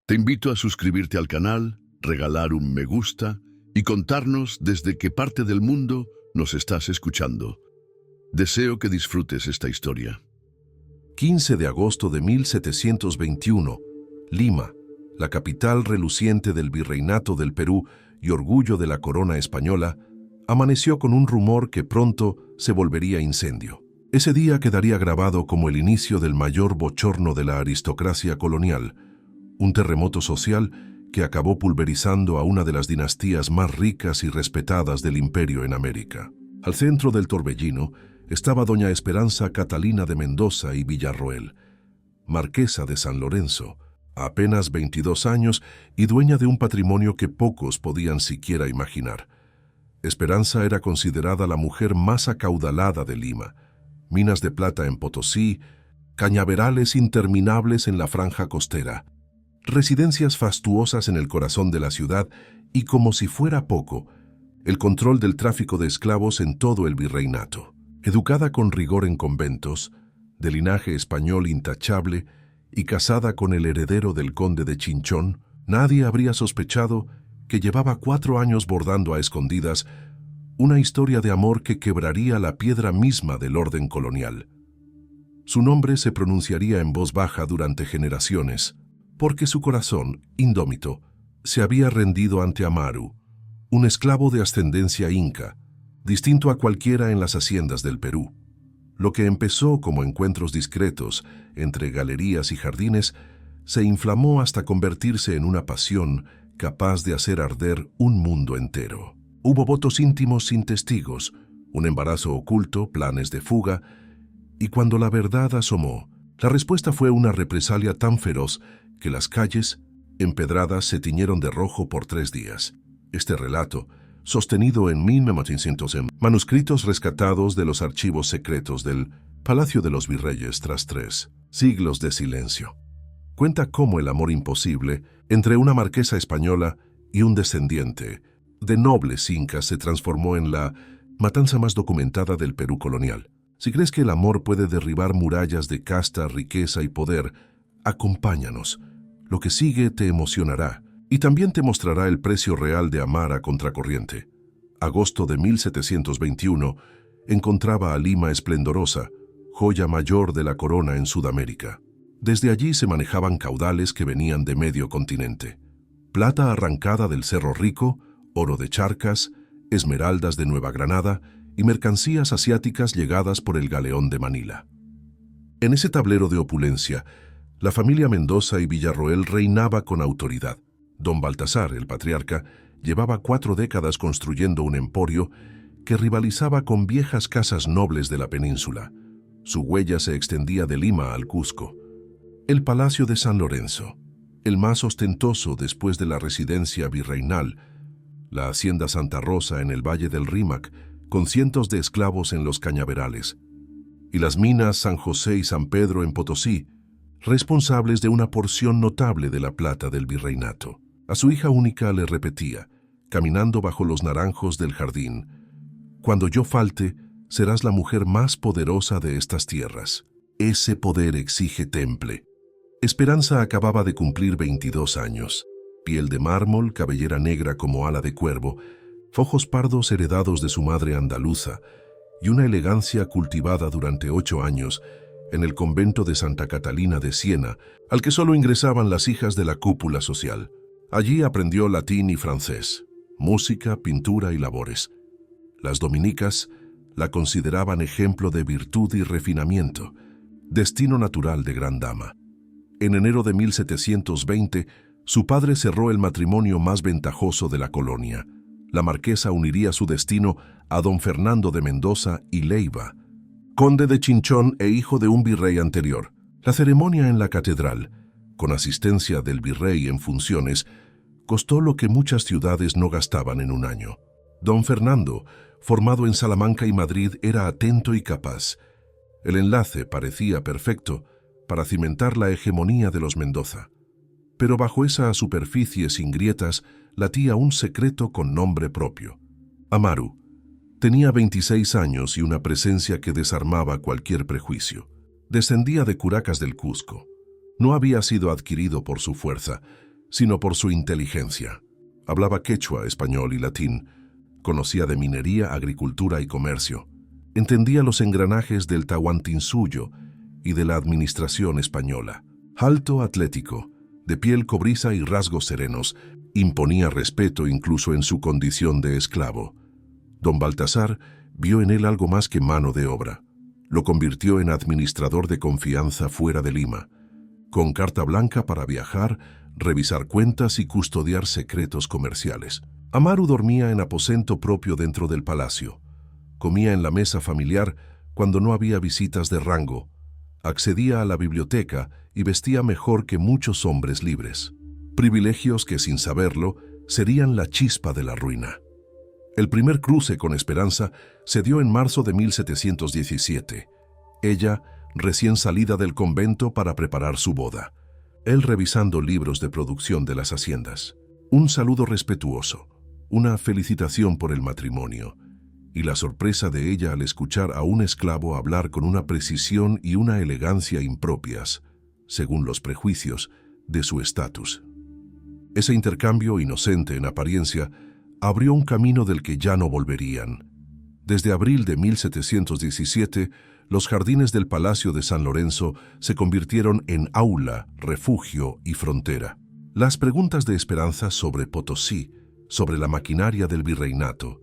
Te invito a suscribirte al canal, regalar un me gusta y contarnos desde qué parte del mundo nos estás escuchando. Deseo que disfrutes esta historia. 15 de agosto de 1721, Lima, la capital reluciente del Virreinato del Perú y orgullo de la corona española, amaneció con un rumor que pronto se volvería incendio. Ese día quedaría grabado como el inicio del mayor bochorno de la aristocracia colonial, un terremoto social que acabó pulverizando a una de las dinastías más ricas y respetadas del imperio en América. Al centro del torbellino estaba doña Esperanza Catalina de Mendoza y Villarroel, marquesa de San Lorenzo, apenas 22 años y dueña de un patrimonio que pocos podían siquiera imaginar. Esperanza era considerada la mujer más acaudalada de Lima. Minas de plata en Potosí, cañaverales interminables en la franja costera, residencias fastuosas en el corazón de la ciudad y, como si fuera poco, el control del tráfico de esclavos en todo el virreinato. Educada con rigor en conventos, de linaje español intachable y casada con el heredero del conde de Chinchón, nadie habría sospechado que llevaba 4 años bordando a escondidas una historia de amor que quebraría la piedra misma del orden colonial. Su nombre se pronunciaría en voz baja durante generaciones, porque su corazón, indómito, se había rendido ante Amaru, un esclavo de ascendencia inca, distinto a cualquiera en las haciendas del Perú. Lo que empezó como encuentros discretos entre galerías y jardines se inflamó hasta convertirse en una pasión capaz de hacer arder un mundo entero. Hubo votos íntimos sin testigos, un embarazo oculto, planes de fuga, y cuando la verdad asomó, la respuesta fue una represalia tan feroz que las calles, empedradas, se tiñeron de rojo por 3 días. Este relato, sostenido en 1900 en manuscritos rescatados de los archivos secretos del Palacio de los Virreyes tras 3 siglos de silencio, cuenta cómo el amor imposible entre una marquesa española y un descendiente de nobles incas se transformó en la matanza más documentada del Perú colonial. Si crees que el amor puede derribar murallas de casta, riqueza y poder, acompáñanos. Lo que sigue te emocionará y también te mostrará el precio real de amar a contracorriente. Agosto de 1721 encontraba a Lima esplendorosa, joya mayor de la corona en Sudamérica. Desde allí se manejaban caudales que venían de medio continente. Plata arrancada del Cerro Rico, oro de Charcas, esmeraldas de Nueva Granada y mercancías asiáticas llegadas por el galeón de Manila. En ese tablero de opulencia, la familia Mendoza y Villarroel reinaba con autoridad. Don Baltasar, el patriarca, llevaba 4 décadas construyendo un emporio que rivalizaba con viejas casas nobles de la península. Su huella se extendía de Lima al Cusco. El Palacio de San Lorenzo, el más ostentoso después de la residencia virreinal, la Hacienda Santa Rosa en el Valle del Rímac, con cientos de esclavos en los cañaverales, y las minas San José y San Pedro en Potosí, responsables de una porción notable de la plata del virreinato. A su hija única le repetía, caminando bajo los naranjos del jardín: «Cuando yo falte, serás la mujer más poderosa de estas tierras. Ese poder exige temple». Esperanza acababa de cumplir 22 años. Piel de mármol, cabellera negra como ala de cuervo, ojos pardos heredados de su madre andaluza y una elegancia cultivada durante 8 años en el convento de Santa Catalina de Siena, al que solo ingresaban las hijas de la cúpula social. Allí aprendió latín y francés, música, pintura y labores. Las dominicas la consideraban ejemplo de virtud y refinamiento, destino natural de gran dama. En enero de 1720, su padre cerró el matrimonio más ventajoso de la colonia. La marquesa uniría su destino a don Fernando de Mendoza y Leiva, conde de Chinchón e hijo de un virrey anterior. La ceremonia en la catedral, con asistencia del virrey en funciones, costó lo que muchas ciudades no gastaban en un año. Don Fernando, formado en Salamanca y Madrid, era atento y capaz. El enlace parecía perfecto para cimentar la hegemonía de los Mendoza. Pero bajo esa superficie sin grietas latía un secreto con nombre propio. Amaru tenía 26 años y una presencia que desarmaba cualquier prejuicio. Descendía de Curacas del Cusco. No había sido adquirido por su fuerza, sino por su inteligencia. Hablaba quechua, español y latín, conocía de minería, agricultura y comercio, entendía los engranajes del Tahuantinsuyo y de la administración española. Alto, atlético, de piel cobriza y rasgos serenos, imponía respeto incluso en su condición de esclavo. Don Baltasar vio en él algo más que mano de obra. Lo convirtió en administrador de confianza fuera de Lima, con carta blanca para viajar, revisar cuentas y custodiar secretos comerciales. Amaru dormía en aposento propio dentro del palacio. Comía en la mesa familiar cuando no había visitas de rango. Accedía a la biblioteca y vestía mejor que muchos hombres libres. Privilegios que, sin saberlo, serían la chispa de la ruina. El primer cruce con Esperanza se dio en marzo de 1717. Ella, recién salida del convento para preparar su boda. Él revisando libros de producción de las haciendas. Un saludo respetuoso, una felicitación por el matrimonio, y la sorpresa de ella al escuchar a un esclavo hablar con una precisión y una elegancia impropias, según los prejuicios, de su estatus. Ese intercambio, inocente en apariencia, abrió un camino del que ya no volverían. Desde abril de 1717, los jardines del Palacio de San Lorenzo se convirtieron en aula, refugio y frontera. Las preguntas de Esperanza sobre Potosí, sobre la maquinaria del virreinato,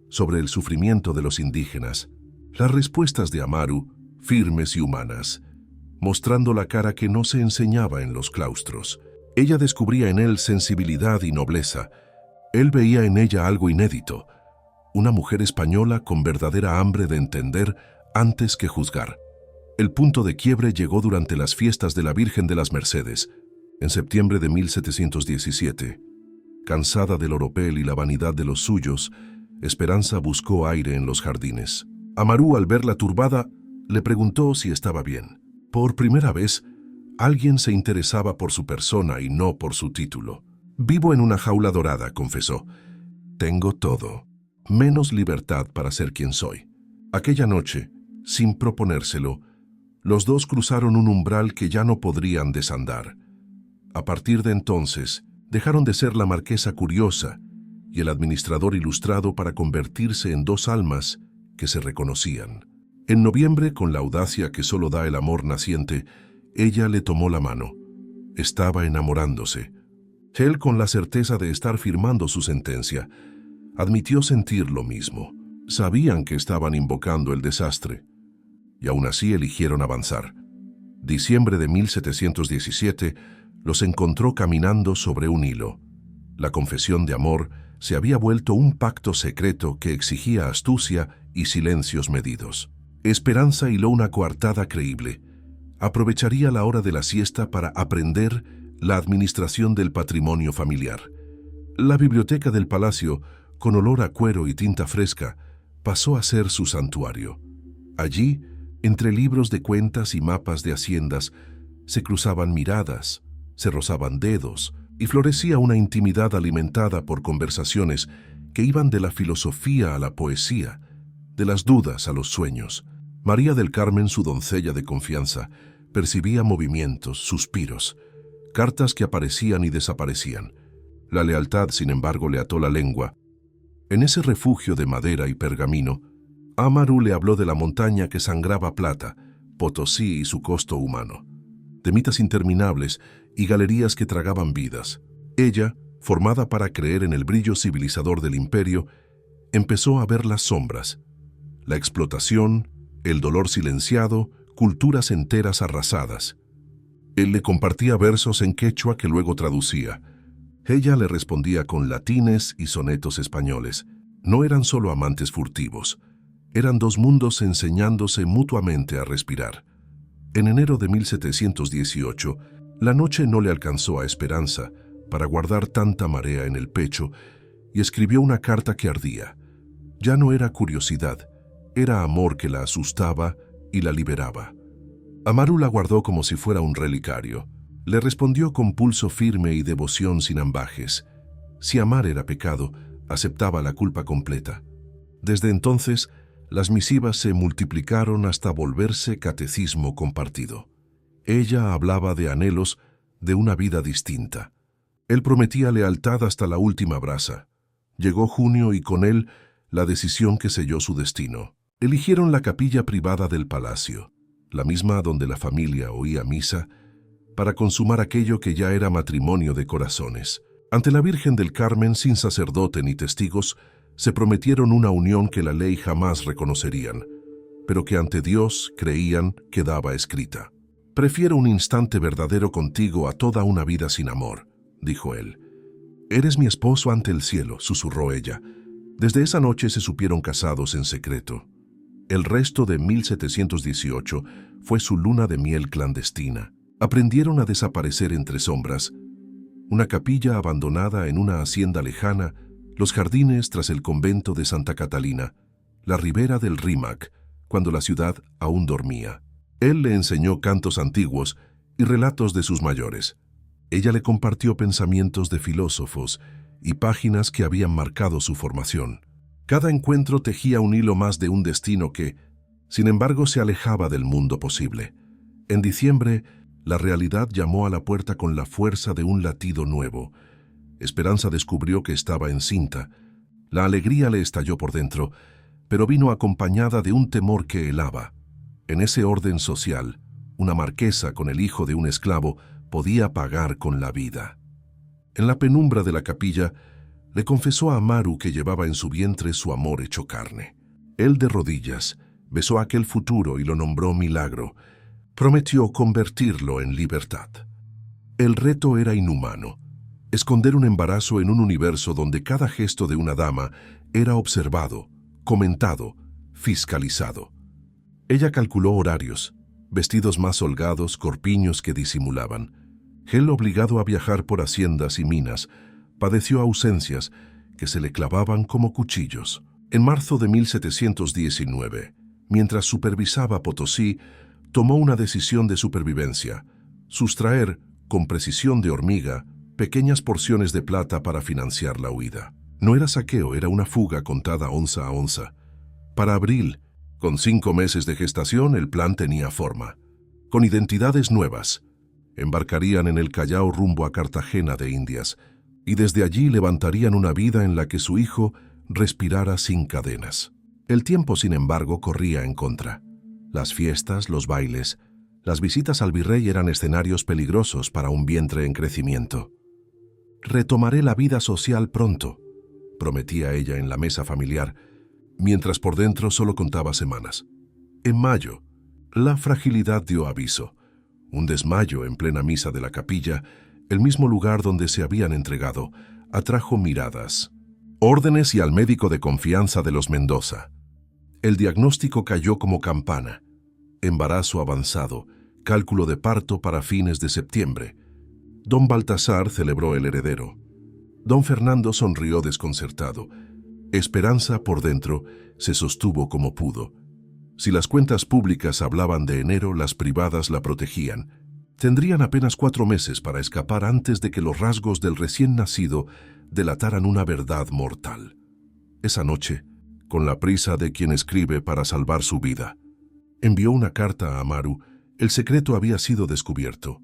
sobre el sufrimiento de los indígenas, las respuestas de Amaru, firmes y humanas, mostrando la cara que no se enseñaba en los claustros. Ella descubría en él sensibilidad y nobleza. Él veía en ella algo inédito, una mujer española con verdadera hambre de entender antes que juzgar. El punto de quiebre llegó durante las fiestas de la Virgen de las Mercedes, en septiembre de 1717. Cansada del oropel y la vanidad de los suyos, Esperanza buscó aire en los jardines. Amaru, al verla turbada, le preguntó si estaba bien. Por primera vez, alguien se interesaba por su persona y no por su título. «Vivo en una jaula dorada», confesó. «Tengo todo, menos libertad para ser quien soy». Aquella noche, sin proponérselo, los dos cruzaron un umbral que ya no podrían desandar. A partir de entonces, dejaron de ser la marquesa curiosa y el administrador ilustrado para convertirse en dos almas que se reconocían. En noviembre, con la audacia que solo da el amor naciente, ella le tomó la mano. Estaba enamorándose. Él, con la certeza de estar firmando su sentencia, admitió sentir lo mismo. Sabían que estaban invocando el desastre, y aún así eligieron avanzar. Diciembre de 1717 los encontró caminando sobre un hilo. La confesión de amor se había vuelto un pacto secreto que exigía astucia y silencios medidos. Esperanza hiló una coartada creíble. Aprovecharía la hora de la siesta para aprender la administración del patrimonio familiar. La biblioteca del palacio, con olor a cuero y tinta fresca, pasó a ser su santuario. Allí, entre libros de cuentas y mapas de haciendas, se cruzaban miradas, se rozaban dedos y florecía una intimidad alimentada por conversaciones que iban de la filosofía a la poesía, de las dudas a los sueños. María del Carmen, su doncella de confianza, percibía movimientos, suspiros, cartas que aparecían y desaparecían. La lealtad, sin embargo, le ató la lengua. En ese refugio de madera y pergamino, Amaru le habló de la montaña que sangraba plata, Potosí y su costo humano, de mitas interminables y galerías que tragaban vidas. Ella, formada para creer en el brillo civilizador del imperio, empezó a ver las sombras, la explotación, el dolor silenciado, culturas enteras arrasadas. Él le compartía versos en quechua que luego traducía. Ella le respondía con latines y sonetos españoles. No eran solo amantes furtivos, eran dos mundos enseñándose mutuamente a respirar. En enero de 1718, la noche no le alcanzó a Esperanza para guardar tanta marea en el pecho y escribió una carta que ardía. Ya no era curiosidad, era amor que la asustaba y la liberaba. Amaru la guardó como si fuera un relicario. Le respondió con pulso firme y devoción sin ambajes. Si amar era pecado, aceptaba la culpa completa. Desde entonces, las misivas se multiplicaron hasta volverse catecismo compartido. Ella hablaba de anhelos de una vida distinta. Él prometía lealtad hasta la última brasa. Llegó junio y con él la decisión que selló su destino. Eligieron la capilla privada del palacio, la misma donde la familia oía misa, para consumar aquello que ya era matrimonio de corazones. Ante la Virgen del Carmen, sin sacerdote ni testigos, se prometieron una unión que la ley jamás reconocerían, pero que ante Dios creían quedaba escrita. «Prefiero un instante verdadero contigo a toda una vida sin amor», dijo él. «Eres mi esposo ante el cielo», susurró ella. Desde esa noche se supieron casados en secreto. El resto de 1718 fue su luna de miel clandestina. Aprendieron a desaparecer entre sombras. Una capilla abandonada en una hacienda lejana, los jardines tras el convento de Santa Catalina, la ribera del Rímac, cuando la ciudad aún dormía. Él le enseñó cantos antiguos y relatos de sus mayores. Ella le compartió pensamientos de filósofos y páginas que habían marcado su formación. Cada encuentro tejía un hilo más de un destino que, sin embargo, se alejaba del mundo posible. En diciembre, la realidad llamó a la puerta con la fuerza de un latido nuevo. Esperanza descubrió que estaba encinta. La alegría le estalló por dentro, pero vino acompañada de un temor que helaba. En ese orden social, una marquesa con el hijo de un esclavo podía pagar con la vida. En la penumbra de la capilla, le confesó a Amaru que llevaba en su vientre su amor hecho carne. Él, de rodillas, besó aquel futuro y lo nombró milagro. Prometió convertirlo en libertad. El reto era inhumano: esconder un embarazo en un universo donde cada gesto de una dama era observado, comentado, fiscalizado. Ella calculó horarios, vestidos más holgados, corpiños que disimulaban. Él, obligado a viajar por haciendas y minas, padeció ausencias que se le clavaban como cuchillos. En marzo de 1719, mientras supervisaba Potosí, tomó una decisión de supervivencia: sustraer, con precisión de hormiga, pequeñas porciones de plata para financiar la huida. No era saqueo, era una fuga contada onza a onza. Para abril, con 5 meses de gestación, el plan tenía forma. Con identidades nuevas, embarcarían en el Callao rumbo a Cartagena de Indias, y desde allí levantarían una vida en la que su hijo respirara sin cadenas. El tiempo, sin embargo, corría en contra. Las fiestas, los bailes, las visitas al virrey eran escenarios peligrosos para un vientre en crecimiento. «Retomaré la vida social pronto», prometía ella en la mesa familiar, mientras por dentro solo contaba semanas. En mayo, la fragilidad dio aviso. Un desmayo en plena misa de la capilla, el mismo lugar donde se habían entregado, atrajo miradas, órdenes y al médico de confianza de los Mendoza. El diagnóstico cayó como campana: embarazo avanzado, cálculo de parto para fines de septiembre. Don Baltasar celebró el heredero. Don Fernando sonrió desconcertado. Esperanza, por dentro, se sostuvo como pudo. Si las cuentas públicas hablaban de enero, las privadas la protegían. Tendrían apenas 4 meses para escapar antes de que los rasgos del recién nacido delataran una verdad mortal. Esa noche, con la prisa de quien escribe para salvar su vida, envió una carta a Amaru. El secreto había sido descubierto.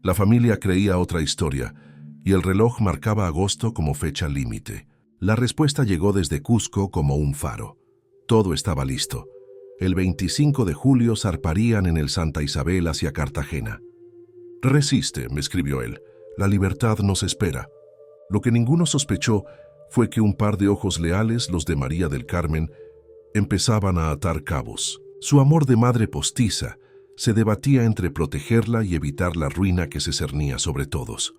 La familia creía otra historia, y el reloj marcaba agosto como fecha límite. La respuesta llegó desde Cusco como un faro. Todo estaba listo. El 25 de julio zarparían en el Santa Isabel hacia Cartagena. «Resiste», me escribió él. «La libertad nos espera». Lo que ninguno sospechó fue que un par de ojos leales, los de María del Carmen, empezaban a atar cabos. Su amor de madre postiza se debatía entre protegerla y evitar la ruina que se cernía sobre todos.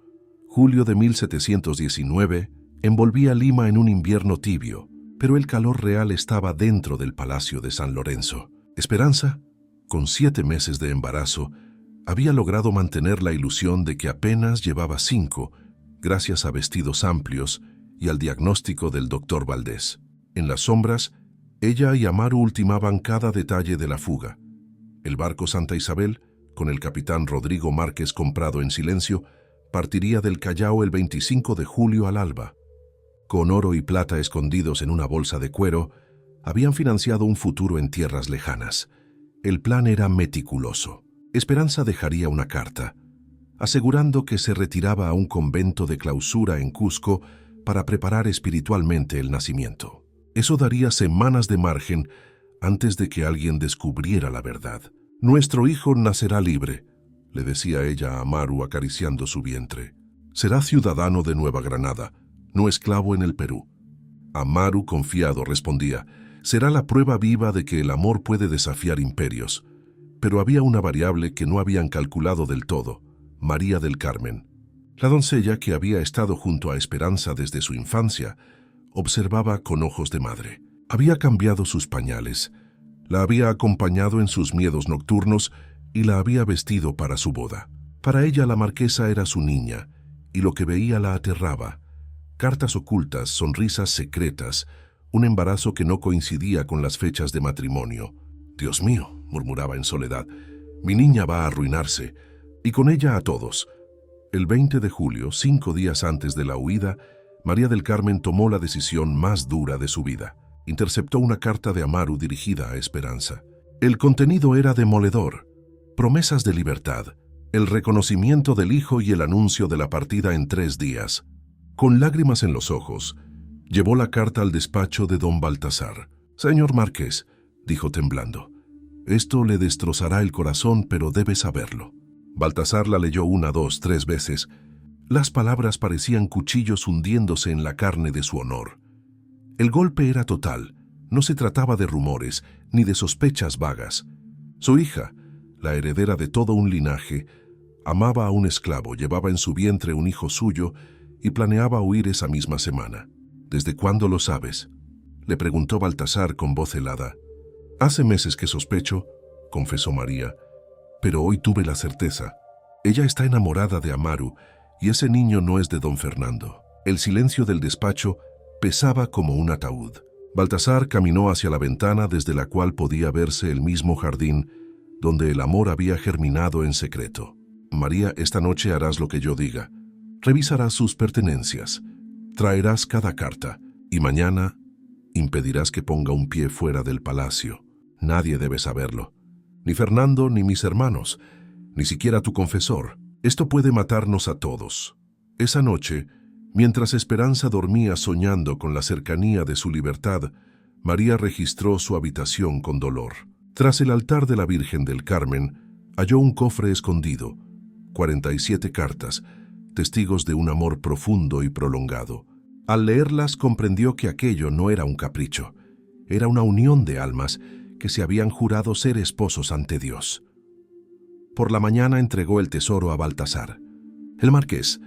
Julio de 1719 envolvía Lima en un invierno tibio, pero el calor real estaba dentro del Palacio de San Lorenzo. Esperanza, con 7 meses de embarazo, había logrado mantener la ilusión de que apenas llevaba 5, gracias a vestidos amplios y al diagnóstico del doctor Valdés. En las sombras, ella y Amaru ultimaban cada detalle de la fuga. El barco Santa Isabel, con el capitán Rodrigo Márquez comprado en silencio, partiría del Callao el 25 de julio al alba. Con oro y plata escondidos en una bolsa de cuero, habían financiado un futuro en tierras lejanas. El plan era meticuloso. Esperanza dejaría una carta. asegurando que se retiraba a un convento de clausura en Cusco para preparar espiritualmente el nacimiento. Eso daría semanas de margen antes de que alguien descubriera la verdad. «Nuestro hijo nacerá libre», le decía ella a Amaru acariciando su vientre. «Será ciudadano de Nueva Granada, no esclavo en el Perú». Amaru, confiado, respondía: «Será la prueba viva de que el amor puede desafiar imperios». Pero había una variable que no habían calculado del todo: María del Carmen. La doncella, que había estado junto a Esperanza desde su infancia, observaba con ojos de madre. Había cambiado sus pañales, la había acompañado en sus miedos nocturnos y la había vestido para su boda. Para ella la marquesa era su niña, y lo que veía la aterraba. Cartas ocultas, sonrisas secretas, un embarazo que no coincidía con las fechas de matrimonio. «Dios mío», murmuraba en soledad, «mi niña va a arruinarse, y con ella a todos». El 20 de julio, 5 días antes de la huida, María del Carmen tomó la decisión más dura de su vida. Interceptó una carta de Amaru dirigida a Esperanza. El contenido era demoledor: promesas de libertad, el reconocimiento del hijo y el anuncio de la partida en 3 días. Con lágrimas en los ojos, llevó la carta al despacho de don Baltasar. «Señor Marqués», dijo temblando, «esto le destrozará el corazón, pero debe saberlo». Baltasar la leyó 1, 2, 3 veces. Las palabras parecían cuchillos hundiéndose en la carne de su honor. El golpe era total. No se trataba de rumores, ni de sospechas vagas. Su hija, la heredera de todo un linaje, amaba a un esclavo, llevaba en su vientre un hijo suyo y planeaba huir esa misma semana. «¿Desde cuándo lo sabes?», le preguntó Baltasar con voz helada. «Hace meses que sospecho», confesó María, «pero hoy tuve la certeza. Ella está enamorada de Amaru y ese niño no es de don Fernando». El silencio del despacho pesaba como un ataúd. Baltasar caminó hacia la ventana desde la cual podía verse el mismo jardín donde el amor había germinado en secreto. «María, esta noche harás lo que yo diga. Revisarás sus pertenencias, traerás cada carta y mañana impedirás que ponga un pie fuera del palacio. Nadie debe saberlo. Ni Fernando, ni mis hermanos, ni siquiera tu confesor. Esto puede matarnos a todos». Esa noche, mientras Esperanza dormía soñando con la cercanía de su libertad, María registró su habitación con dolor. Tras el altar de la Virgen del Carmen, halló un cofre escondido, 47 cartas, testigos de un amor profundo y prolongado. Al leerlas comprendió que aquello no era un capricho, era una unión de almas que se habían jurado ser esposos ante Dios. Por la mañana entregó el tesoro a Baltasar. El marqués,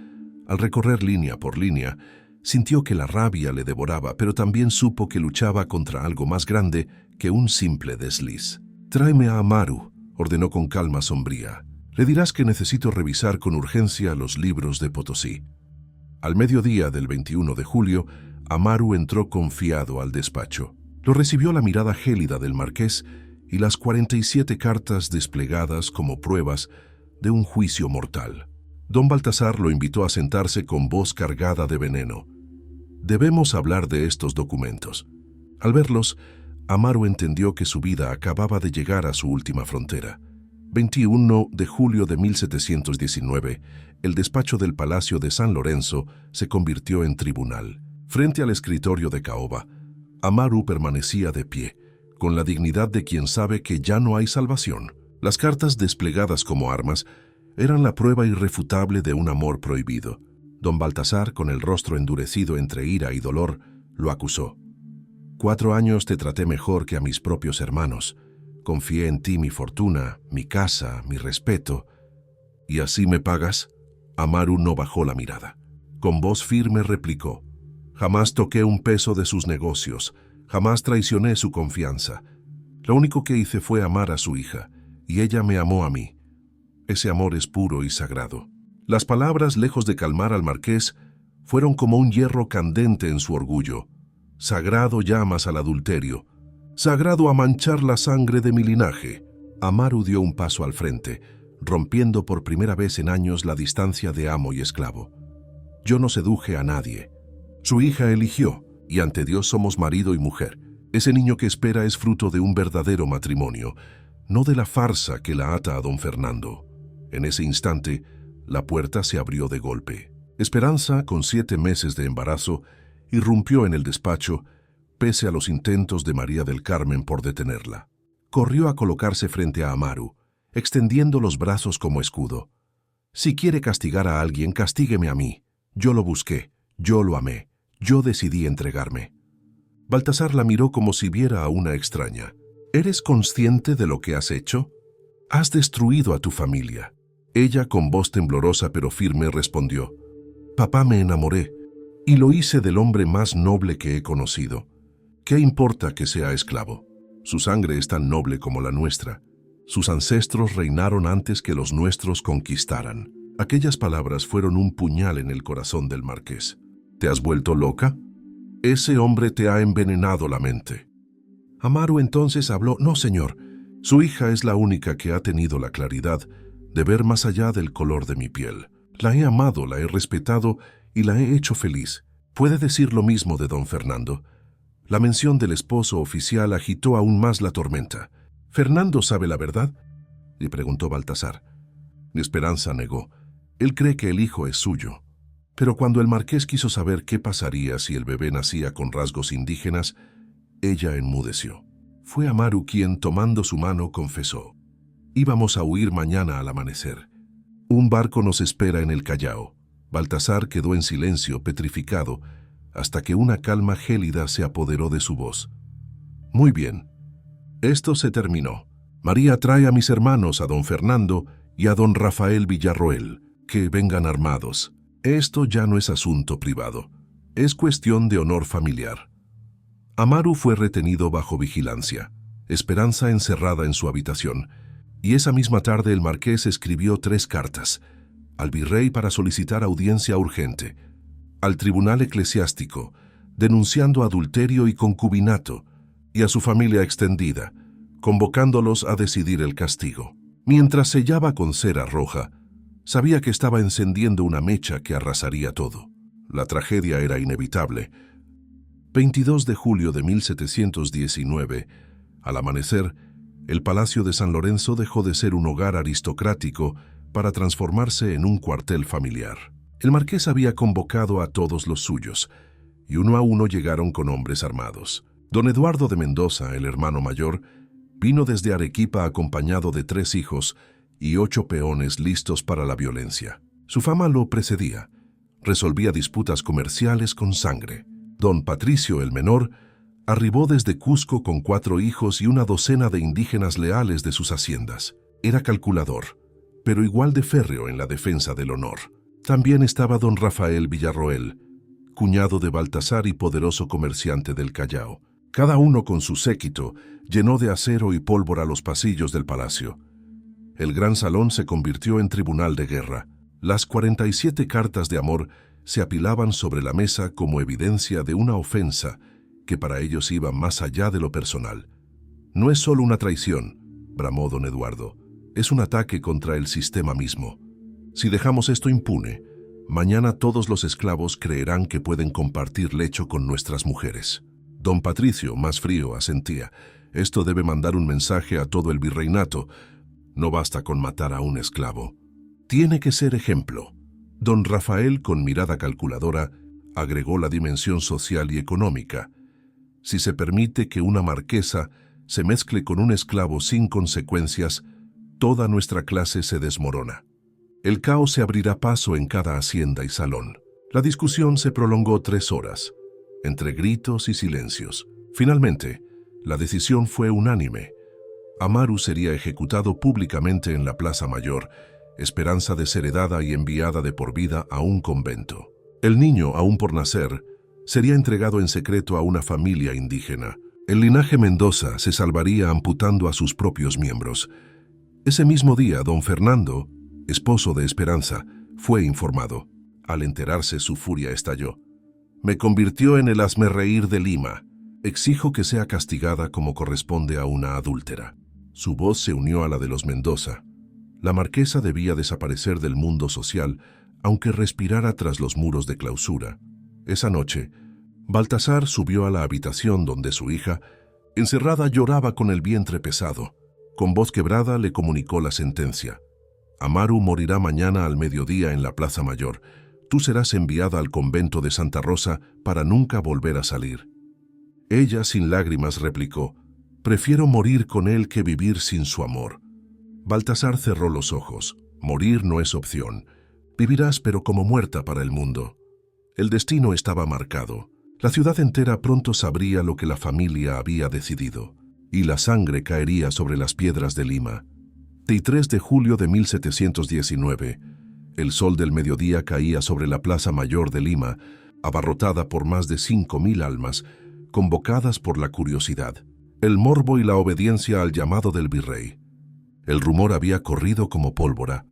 al recorrer línea por línea, sintió que la rabia le devoraba, pero también supo que luchaba contra algo más grande que un simple desliz. «Tráeme a Amaru», ordenó con calma sombría. «Le dirás que necesito revisar con urgencia los libros de Potosí». Al mediodía del 21 de julio, Amaru entró confiado al despacho. Lo recibió la mirada gélida del marqués y las 47 cartas desplegadas como pruebas de un juicio mortal. Don Baltasar lo invitó a sentarse con voz cargada de veneno. «Debemos hablar de estos documentos». Al verlos, Amaru entendió que su vida acababa de llegar a su última frontera. 21 de julio de 1719, el despacho del Palacio de San Lorenzo se convirtió en tribunal. Frente al escritorio de caoba, Amaru permanecía de pie, con la dignidad de quien sabe que ya no hay salvación. Las cartas desplegadas como armas eran la prueba irrefutable de un amor prohibido. Don Baltasar, con el rostro endurecido entre ira y dolor, lo acusó. «4 años te traté mejor que a mis propios hermanos. Confié en ti mi fortuna, mi casa, mi respeto. ¿Y así me pagas?». Amaru no bajó la mirada. Con voz firme replicó: «Jamás toqué un peso de sus negocios, jamás traicioné su confianza. Lo único que hice fue amar a su hija, y ella me amó a mí. Ese amor es puro y sagrado». Las palabras, lejos de calmar al marqués, fueron como un hierro candente en su orgullo. «Sagrado llamas al adulterio, sagrado a manchar la sangre de mi linaje». Amaru dio un paso al frente, rompiendo por primera vez en años la distancia de amo y esclavo. «Yo no seduje a nadie. Su hija eligió, y ante Dios somos marido y mujer. Ese niño que espera es fruto de un verdadero matrimonio, no de la farsa que la ata a don Fernando». En ese instante, La puerta se abrió de golpe. Esperanza, con 7 meses de embarazo, irrumpió en el despacho, pese a los intentos de María del Carmen por detenerla. Corrió a colocarse frente a Amaru, extendiendo los brazos como escudo. Si quiere castigar a alguien, castígueme a mí. Yo lo busqué, yo lo amé, yo decidí entregarme. Baltasar la miró como si viera a una extraña. ¿Eres consciente de lo que has hecho? Has destruido a tu familia. Ella, con voz temblorosa pero firme, respondió: Papá, me enamoré, y lo hice del hombre más noble que he conocido. ¿Qué importa que sea esclavo? Su sangre es tan noble como la nuestra. Sus ancestros reinaron antes que los nuestros conquistaran. Aquellas palabras fueron un puñal en el corazón del marqués. ¿Te has vuelto loca? Ese hombre te ha envenenado la mente. Amaru entonces habló: No, señor. Su hija es la única que ha tenido la claridad de ver más allá del color de mi piel. La he amado, la he respetado y la he hecho feliz. ¿Puede decir lo mismo de don Fernando? La mención del esposo oficial agitó aún más la tormenta. ¿Fernando sabe la verdad?, le preguntó Baltasar. Esperanza negó. Él cree que el hijo es suyo. Pero cuando el marqués quiso saber qué pasaría si el bebé nacía con rasgos indígenas, ella enmudeció. Fue Amaru quien, tomando su mano, confesó: Íbamos a huir mañana al amanecer. Un barco nos espera en el Callao. Baltasar quedó en silencio, petrificado, hasta que una calma gélida se apoderó de su voz. Muy bien. Esto se terminó. María trae a mis hermanos, a don Fernando y a don Rafael Villarroel, que vengan armados. Esto ya no es asunto privado. Es cuestión de honor familiar. Amaru fue retenido bajo vigilancia, Esperanza encerrada en su habitación, y esa misma tarde el marqués escribió 3 cartas: al virrey para solicitar audiencia urgente, al tribunal eclesiástico, denunciando adulterio y concubinato, y a su familia extendida, convocándolos a decidir el castigo. Mientras sellaba con cera roja, sabía que estaba encendiendo una mecha que arrasaría todo. La tragedia era inevitable. 22 de julio de 1719, al amanecer, el Palacio de San Lorenzo dejó de ser un hogar aristocrático para transformarse en un cuartel familiar. El marqués había convocado a todos los suyos, y uno a uno llegaron con hombres armados. Don Eduardo de Mendoza, el hermano mayor, vino desde Arequipa acompañado de 3 hijos y 8 peones listos para la violencia. Su fama lo precedía. Resolvía disputas comerciales con sangre. Don Patricio, el menor, arribó desde Cusco con 4 hijos y una docena de indígenas leales de sus haciendas. Era calculador, pero igual de férreo en la defensa del honor. También estaba don Rafael Villarroel, cuñado de Baltasar y poderoso comerciante del Callao. Cada uno con su séquito llenó de acero y pólvora los pasillos del palacio. El gran salón se convirtió en tribunal de guerra. Las 47 cartas de amor se apilaban sobre la mesa como evidencia de una ofensa que para ellos iba más allá de lo personal. No es solo una traición, bramó don Eduardo, es un ataque contra el sistema mismo. Si dejamos esto impune, mañana todos los esclavos creerán que pueden compartir lecho con nuestras mujeres. Don Patricio, más frío, asentía: esto debe mandar un mensaje a todo el virreinato. No basta con matar a un esclavo. Tiene que ser ejemplo. Don Rafael, con mirada calculadora, agregó la dimensión social y económica. Si se permite que una marquesa se mezcle con un esclavo sin consecuencias, toda nuestra clase se desmorona. El caos se abrirá paso en cada hacienda y salón. La discusión se prolongó 3 horas, entre gritos y silencios. Finalmente, la decisión fue unánime. Amaru sería ejecutado públicamente en la Plaza Mayor, Esperanza desheredada y enviada de por vida a un convento. El niño, aún por nacer, sería entregado en secreto a una familia indígena. El linaje Mendoza se salvaría amputando a sus propios miembros. Ese mismo día, don Fernando, esposo de Esperanza, fue informado. Al enterarse, su furia estalló. Me convirtió en el hazmerreír de Lima. Exijo que sea castigada como corresponde a una adúltera. Su voz se unió a la de los Mendoza. La marquesa debía desaparecer del mundo social, aunque respirara tras los muros de clausura. Esa noche, Baltasar subió a la habitación donde su hija, encerrada, lloraba con el vientre pesado. Con voz quebrada le comunicó la sentencia. Amaru morirá mañana al mediodía en la Plaza Mayor. Tú serás enviada al convento de Santa Rosa para nunca volver a salir. Ella, sin lágrimas, replicó: «Prefiero morir con él que vivir sin su amor». Baltasar cerró los ojos. Morir no es opción. Vivirás, pero como muerta para el mundo. El destino estaba marcado. La ciudad entera pronto sabría lo que la familia había decidido, y la sangre caería sobre las piedras de Lima. 3 de julio de 1719, el sol del mediodía caía sobre la Plaza Mayor de Lima, abarrotada por más de 5.000 almas, convocadas por la curiosidad, el morbo y la obediencia al llamado del virrey. El rumor había corrido como pólvora.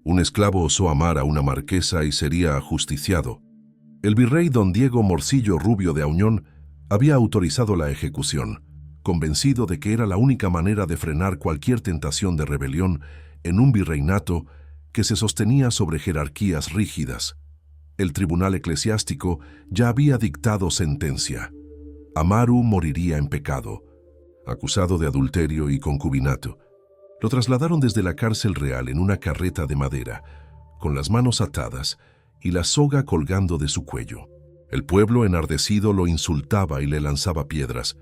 Un esclavo osó amar a una marquesa y sería ajusticiado. El virrey don Diego Morcillo Rubio de Auñón había autorizado la ejecución, convencido de que era la única manera de frenar cualquier tentación de rebelión en un virreinato que se sostenía sobre jerarquías rígidas. El tribunal eclesiástico ya había dictado sentencia. Amaru moriría en pecado, acusado de adulterio y concubinato. Lo trasladaron desde la cárcel real en una carreta de madera, con las manos atadas y la soga colgando de su cuello. El pueblo enardecido lo insultaba y le lanzaba piedras.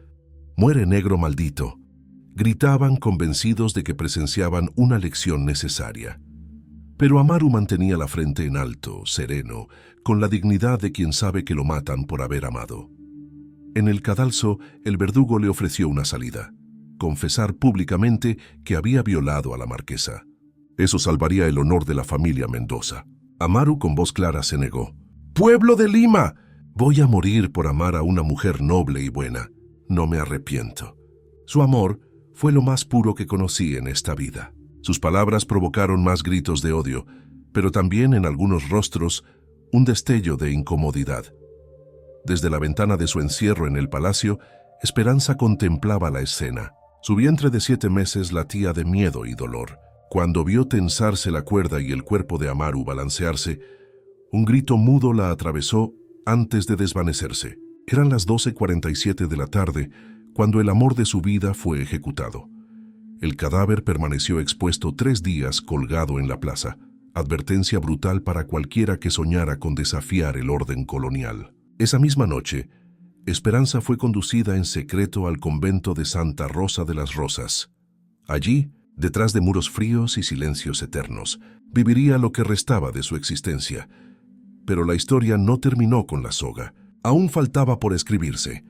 «Muere, negro maldito», gritaban convencidos de que presenciaban una lección necesaria. Pero Amaru mantenía la frente en alto, sereno, con la dignidad de quien sabe que lo matan por haber amado. En el cadalso, el verdugo le ofreció una salida: confesar públicamente que había violado a la marquesa. Eso salvaría el honor de la familia Mendoza. Amaru con voz clara se negó. «¡Pueblo de Lima! Voy a morir por amar a una mujer noble y buena. No me arrepiento». Su amor fue lo más puro que conocí en esta vida. Sus palabras provocaron más gritos de odio, pero también en algunos rostros un destello de incomodidad. Desde la ventana de su encierro en el palacio, Esperanza contemplaba la escena. Su vientre de 7 meses latía de miedo y dolor. Cuando vio tensarse la cuerda y el cuerpo de Amaru balancearse, un grito mudo la atravesó antes de desvanecerse. Eran las 12:47 de la tarde cuando el amor de su vida fue ejecutado. El cadáver permaneció expuesto 3 días colgado en la plaza, advertencia brutal para cualquiera que soñara con desafiar el orden colonial. Esa misma noche, Esperanza fue conducida en secreto al convento de Santa Rosa de las Rosas. Allí, detrás de muros fríos y silencios eternos, viviría lo que restaba de su existencia. Pero la historia no terminó con la soga. Aún faltaba por escribirse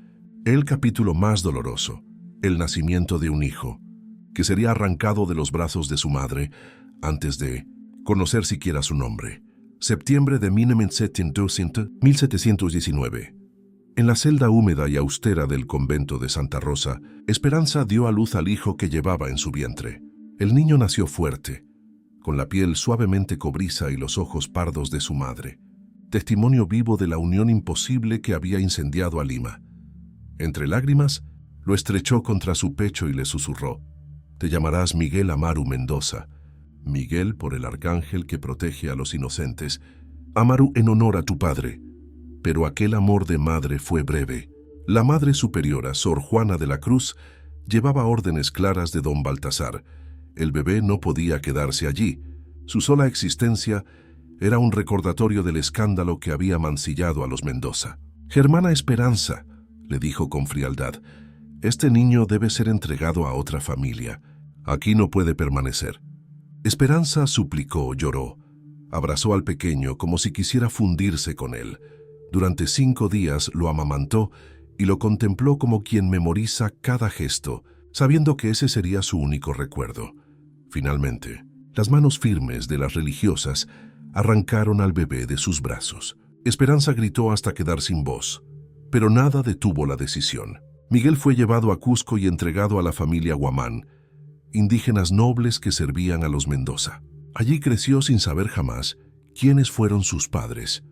el capítulo más doloroso, el nacimiento de un hijo, que sería arrancado de los brazos de su madre antes de conocer siquiera su nombre. Septiembre de 1719. En la celda húmeda y austera del convento de Santa Rosa, Esperanza dio a luz al hijo que llevaba en su vientre. El niño nació fuerte, con la piel suavemente cobriza y los ojos pardos de su madre, testimonio vivo de la unión imposible que había incendiado a Lima. Entre lágrimas, lo estrechó contra su pecho y le susurró: «Te llamarás Miguel Amaru Mendoza». Miguel por el arcángel que protege a los inocentes. Amaru en honor a tu padre. Pero aquel amor de madre fue breve. La Madre Superiora, Sor Juana de la Cruz, llevaba órdenes claras de don Baltasar. El bebé no podía quedarse allí. Su sola existencia era un recordatorio del escándalo que había mancillado a los Mendoza. «Germana Esperanza», le dijo con frialdad, «este niño debe ser entregado a otra familia. Aquí no puede permanecer». Esperanza suplicó, lloró, abrazó al pequeño como si quisiera fundirse con él. Durante 5 días lo amamantó y lo contempló como quien memoriza cada gesto, sabiendo que ese sería su único recuerdo. Finalmente, las manos firmes de las religiosas arrancaron al bebé de sus brazos. Esperanza gritó hasta quedar sin voz, pero nada detuvo la decisión. Miguel fue llevado a Cusco y entregado a la familia Guamán, indígenas nobles que servían a los Mendoza. Allí creció sin saber jamás quiénes fueron sus padres.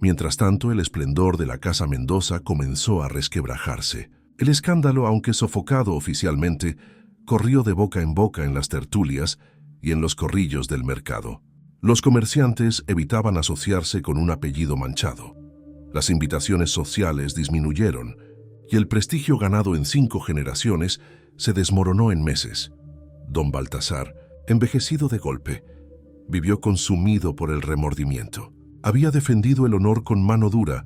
Mientras tanto, el esplendor de la Casa Mendoza comenzó a resquebrajarse. El escándalo, aunque sofocado oficialmente, corrió de boca en boca en las tertulias y en los corrillos del mercado. Los comerciantes evitaban asociarse con un apellido manchado. Las invitaciones sociales disminuyeron y el prestigio ganado en 5 generaciones se desmoronó en meses. Don Baltasar, envejecido de golpe, Vivió consumido por el remordimiento. Había defendido el honor con mano dura,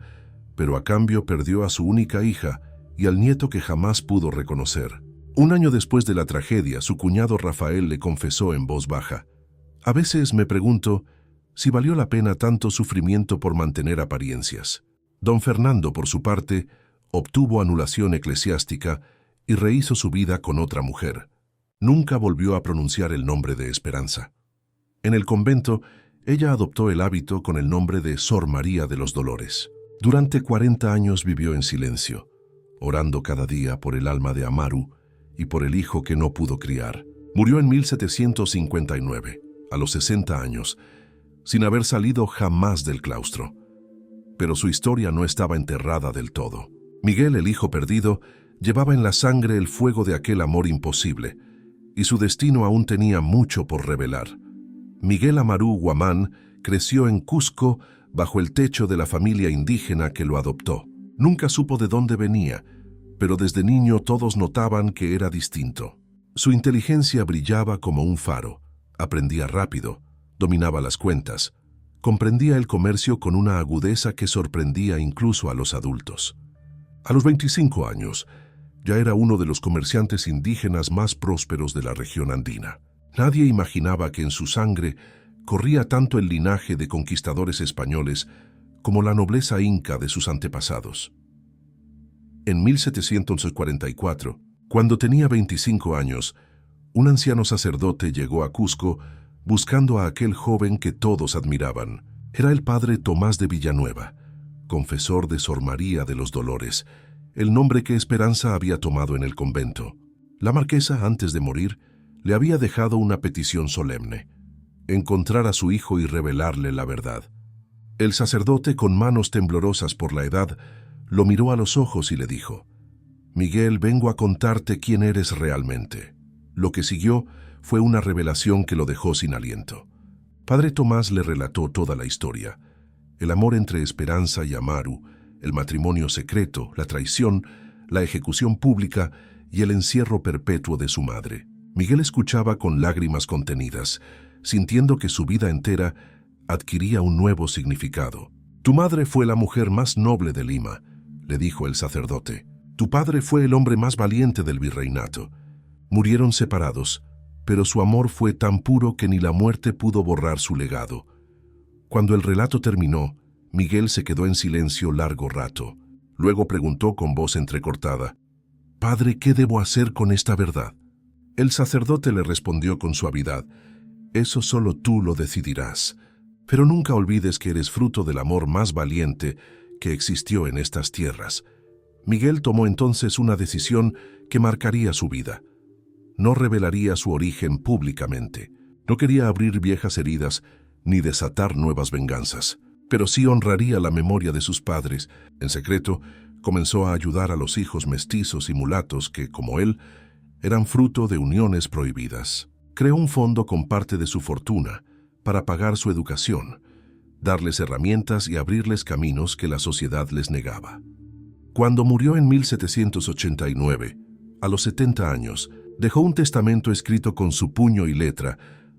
pero a cambio perdió a su única hija y al nieto que jamás pudo reconocer. Un año después de la tragedia, su cuñado Rafael le confesó en voz baja: «A veces me pregunto si valió la pena tanto sufrimiento por mantener apariencias». Don Fernando, por su parte, obtuvo anulación eclesiástica y rehizo su vida con otra mujer. Nunca volvió a pronunciar el nombre de Esperanza. En el convento, ella adoptó el hábito con el nombre de Sor María de los Dolores. Durante 40 años vivió en silencio, orando cada día por el alma de Amaru y por el hijo que no pudo criar. Murió en 1759, a los 60 años, sin haber salido jamás del claustro. Pero su historia no estaba enterrada del todo. Miguel, el hijo perdido, llevaba en la sangre el fuego de aquel amor imposible, y su destino aún tenía mucho por revelar. Miguel Amaru Guamán creció en Cusco bajo el techo de la familia indígena que lo adoptó. Nunca supo de dónde venía, pero desde niño todos notaban que era distinto. Su inteligencia brillaba como un faro, aprendía rápido, dominaba las cuentas, comprendía el comercio con una agudeza que sorprendía incluso a los adultos. A los 25 años, ya era uno de los comerciantes indígenas más prósperos de la región andina. Nadie imaginaba que en su sangre corría tanto el linaje de conquistadores españoles como la nobleza inca de sus antepasados. En 1744, cuando tenía 25 años, un anciano sacerdote llegó a Cusco buscando a aquel joven que todos admiraban. Era el padre Tomás de Villanueva, confesor de Sor María de los Dolores, el nombre que Esperanza había tomado en el convento. La marquesa, antes de morir, le había dejado una petición solemne: encontrar a su hijo y revelarle la verdad. El sacerdote, con manos temblorosas por la edad, lo miró a los ojos y le dijo: «Miguel, vengo a contarte quién eres realmente». Lo que siguió fue una revelación que lo dejó sin aliento. Padre Tomás le relató toda la historia: el amor entre Esperanza y Amaru, el matrimonio secreto, la traición, la ejecución pública y el encierro perpetuo de su madre. Miguel escuchaba con lágrimas contenidas, sintiendo que su vida entera adquiría un nuevo significado. «Tu madre fue la mujer más noble de Lima», le dijo el sacerdote. «Tu padre fue el hombre más valiente del virreinato. Murieron separados, pero su amor fue tan puro que ni la muerte pudo borrar su legado». Cuando el relato terminó, Miguel se quedó en silencio largo rato. Luego preguntó con voz entrecortada: «Padre, ¿qué debo hacer con esta verdad?». El sacerdote le respondió con suavidad: «Eso solo tú lo decidirás, pero nunca olvides que eres fruto del amor más valiente que existió en estas tierras». Miguel tomó entonces una decisión que marcaría su vida. No revelaría su origen públicamente. No quería abrir viejas heridas ni desatar nuevas venganzas, pero sí honraría la memoria de sus padres. En secreto, comenzó a ayudar a los hijos mestizos y mulatos que, como él, eran fruto de uniones prohibidas. Creó un fondo con parte de su fortuna para pagar su educación, darles herramientas y abrirles caminos que la sociedad les negaba. Cuando murió en 1789, a los 70 años, dejó un testamento escrito con su puño y letra,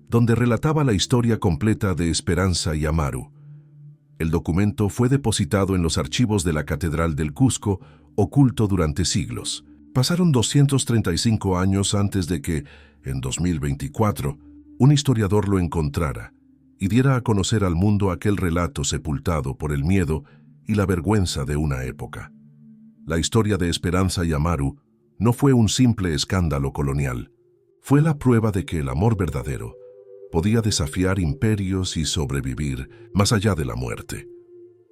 donde relataba la historia completa de Esperanza y Amaru. El documento fue depositado en los archivos de la Catedral del Cusco, oculto durante siglos. Pasaron 235 años antes de que, en 2024, un historiador lo encontrara y diera a conocer al mundo aquel relato sepultado por el miedo y la vergüenza de una época. La historia de Esperanza y Amaru no fue un simple escándalo colonial. Fue la prueba de que el amor verdadero podía desafiar imperios y sobrevivir más allá de la muerte.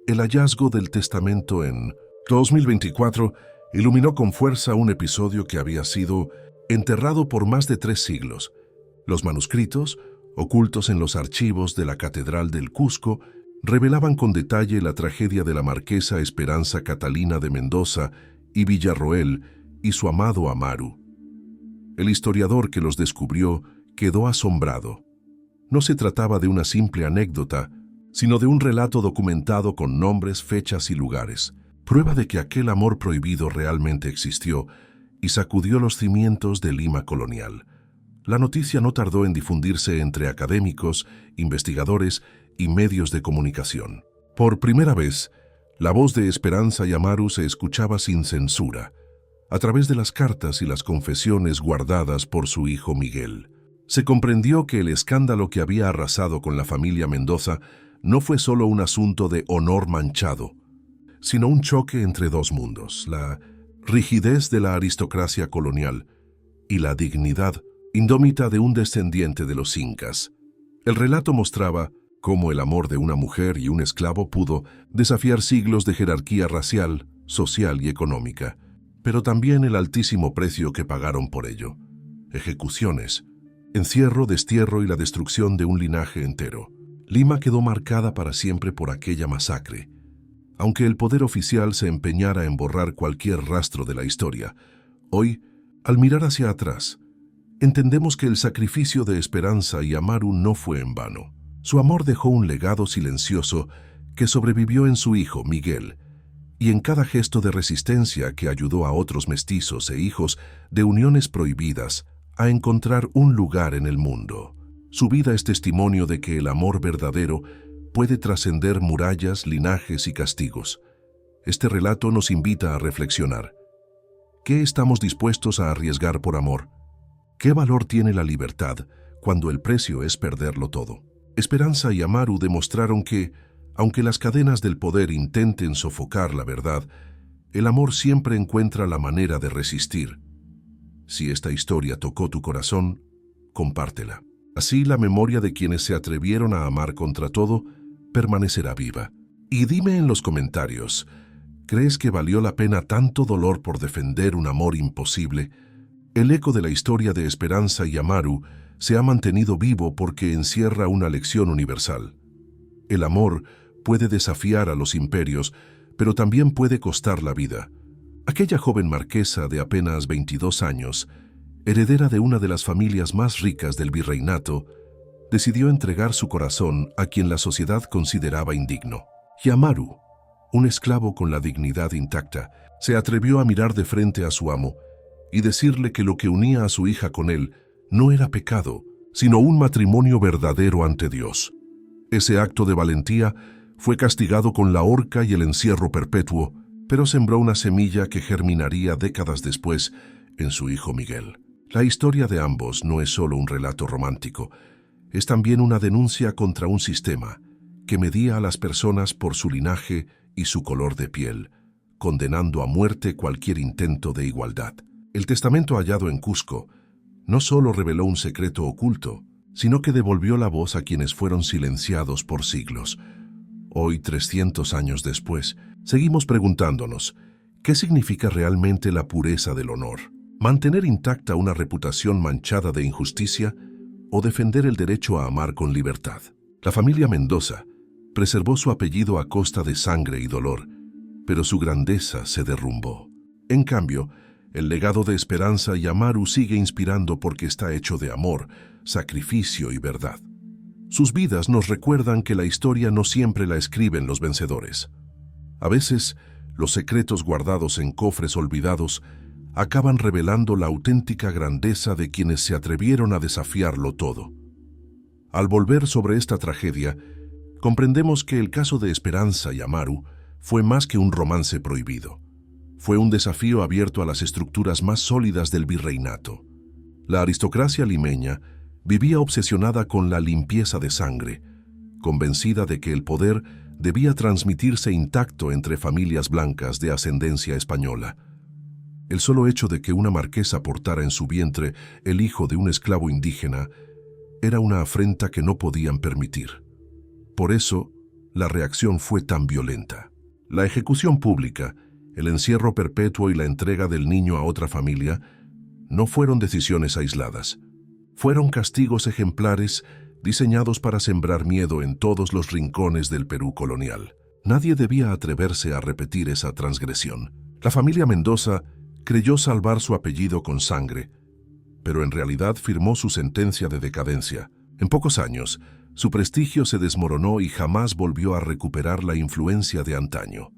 El hallazgo del testamento en 2024 iluminó con fuerza un episodio que había sido enterrado por más de 3 siglos. Los manuscritos, ocultos en los archivos de la Catedral del Cusco, revelaban con detalle la tragedia de la marquesa Esperanza Catalina de Mendoza y Villarroel y su amado Amaru. El historiador que los descubrió quedó asombrado. No se trataba de una simple anécdota, sino de un relato documentado con nombres, fechas y lugares, prueba de que aquel amor prohibido realmente existió y sacudió los cimientos de Lima colonial. La noticia no tardó en difundirse entre académicos, investigadores y medios de comunicación. Por primera vez, la voz de Esperanza y Amaru se escuchaba sin censura, a través de las cartas y las confesiones guardadas por su hijo Miguel. Se comprendió que el escándalo que había arrasado con la familia Mendoza no fue solo un asunto de honor manchado, sino un choque entre dos mundos: la rigidez de la aristocracia colonial y la dignidad indómita de un descendiente de los incas. El relato mostraba cómo el amor de una mujer y un esclavo pudo desafiar siglos de jerarquía racial, social y económica, pero también el altísimo precio que pagaron por ello: ejecuciones, encierro, destierro y la destrucción de un linaje entero. Lima quedó marcada para siempre por aquella masacre. Aunque el poder oficial se empeñara en borrar cualquier rastro de la historia, hoy, al mirar hacia atrás, entendemos que el sacrificio de Esperanza y Amaru no fue en vano. Su amor dejó un legado silencioso que sobrevivió en su hijo Miguel, y en cada gesto de resistencia que ayudó a otros mestizos e hijos de uniones prohibidas a encontrar un lugar en el mundo. Su vida es testimonio de que el amor verdadero puede trascender murallas, linajes y castigos. Este relato nos invita a reflexionar. ¿Qué estamos dispuestos a arriesgar por amor? ¿Qué valor tiene la libertad cuando el precio es perderlo todo? Esperanza y Amaru demostraron que, aunque las cadenas del poder intenten sofocar la verdad, el amor siempre encuentra la manera de resistir. Si esta historia tocó tu corazón, compártela. Así la memoria de quienes se atrevieron a amar contra todo permanecerá viva. Y dime en los comentarios, ¿crees que valió la pena tanto dolor por defender un amor imposible? El eco de la historia de Esperanza y Amaru se ha mantenido vivo porque encierra una lección universal. El amor puede desafiar a los imperios, pero también puede costar la vida. Aquella joven marquesa de apenas 22 años, heredera de una de las familias más ricas del virreinato, decidió entregar su corazón a quien la sociedad consideraba indigno. Y Amaru, un esclavo con la dignidad intacta, se atrevió a mirar de frente a su amo y decirle que lo que unía a su hija con él no era pecado, sino un matrimonio verdadero ante Dios. Ese acto de valentía fue castigado con la horca y el encierro perpetuo, pero sembró una semilla que germinaría décadas después en su hijo Miguel. La historia de ambos no es solo un relato romántico, es también una denuncia contra un sistema que medía a las personas por su linaje y su color de piel, condenando a muerte cualquier intento de igualdad. El testamento hallado en Cusco no solo reveló un secreto oculto, sino que devolvió la voz a quienes fueron silenciados por siglos. Hoy, 300 años después, seguimos preguntándonos, ¿qué significa realmente la pureza del honor? ¿Mantener intacta una reputación manchada de injusticia o defender el derecho a amar con libertad? La familia Mendoza preservó su apellido a costa de sangre y dolor, pero su grandeza se derrumbó. En cambio, el legado de Esperanza y Amaru sigue inspirando porque está hecho de amor, sacrificio y verdad. Sus vidas nos recuerdan que la historia no siempre la escriben los vencedores. A veces, los secretos guardados en cofres olvidados acaban revelando la auténtica grandeza de quienes se atrevieron a desafiarlo todo. Al volver sobre esta tragedia, comprendemos que el caso de Esperanza y Amaru fue más que un romance prohibido. Fue un desafío abierto a las estructuras más sólidas del virreinato. La aristocracia limeña vivía obsesionada con la limpieza de sangre, convencida de que el poder debía transmitirse intacto entre familias blancas de ascendencia española. El solo hecho de que una marquesa portara en su vientre el hijo de un esclavo indígena era una afrenta que no podían permitir. Por eso, la reacción fue tan violenta. La ejecución pública, el encierro perpetuo y la entrega del niño a otra familia no fueron decisiones aisladas. Fueron castigos ejemplares diseñados para sembrar miedo en todos los rincones del Perú colonial. Nadie debía atreverse a repetir esa transgresión. La familia Mendoza creyó salvar su apellido con sangre, pero en realidad firmó su sentencia de decadencia. En pocos años, su prestigio se desmoronó y jamás volvió a recuperar la influencia de antaño.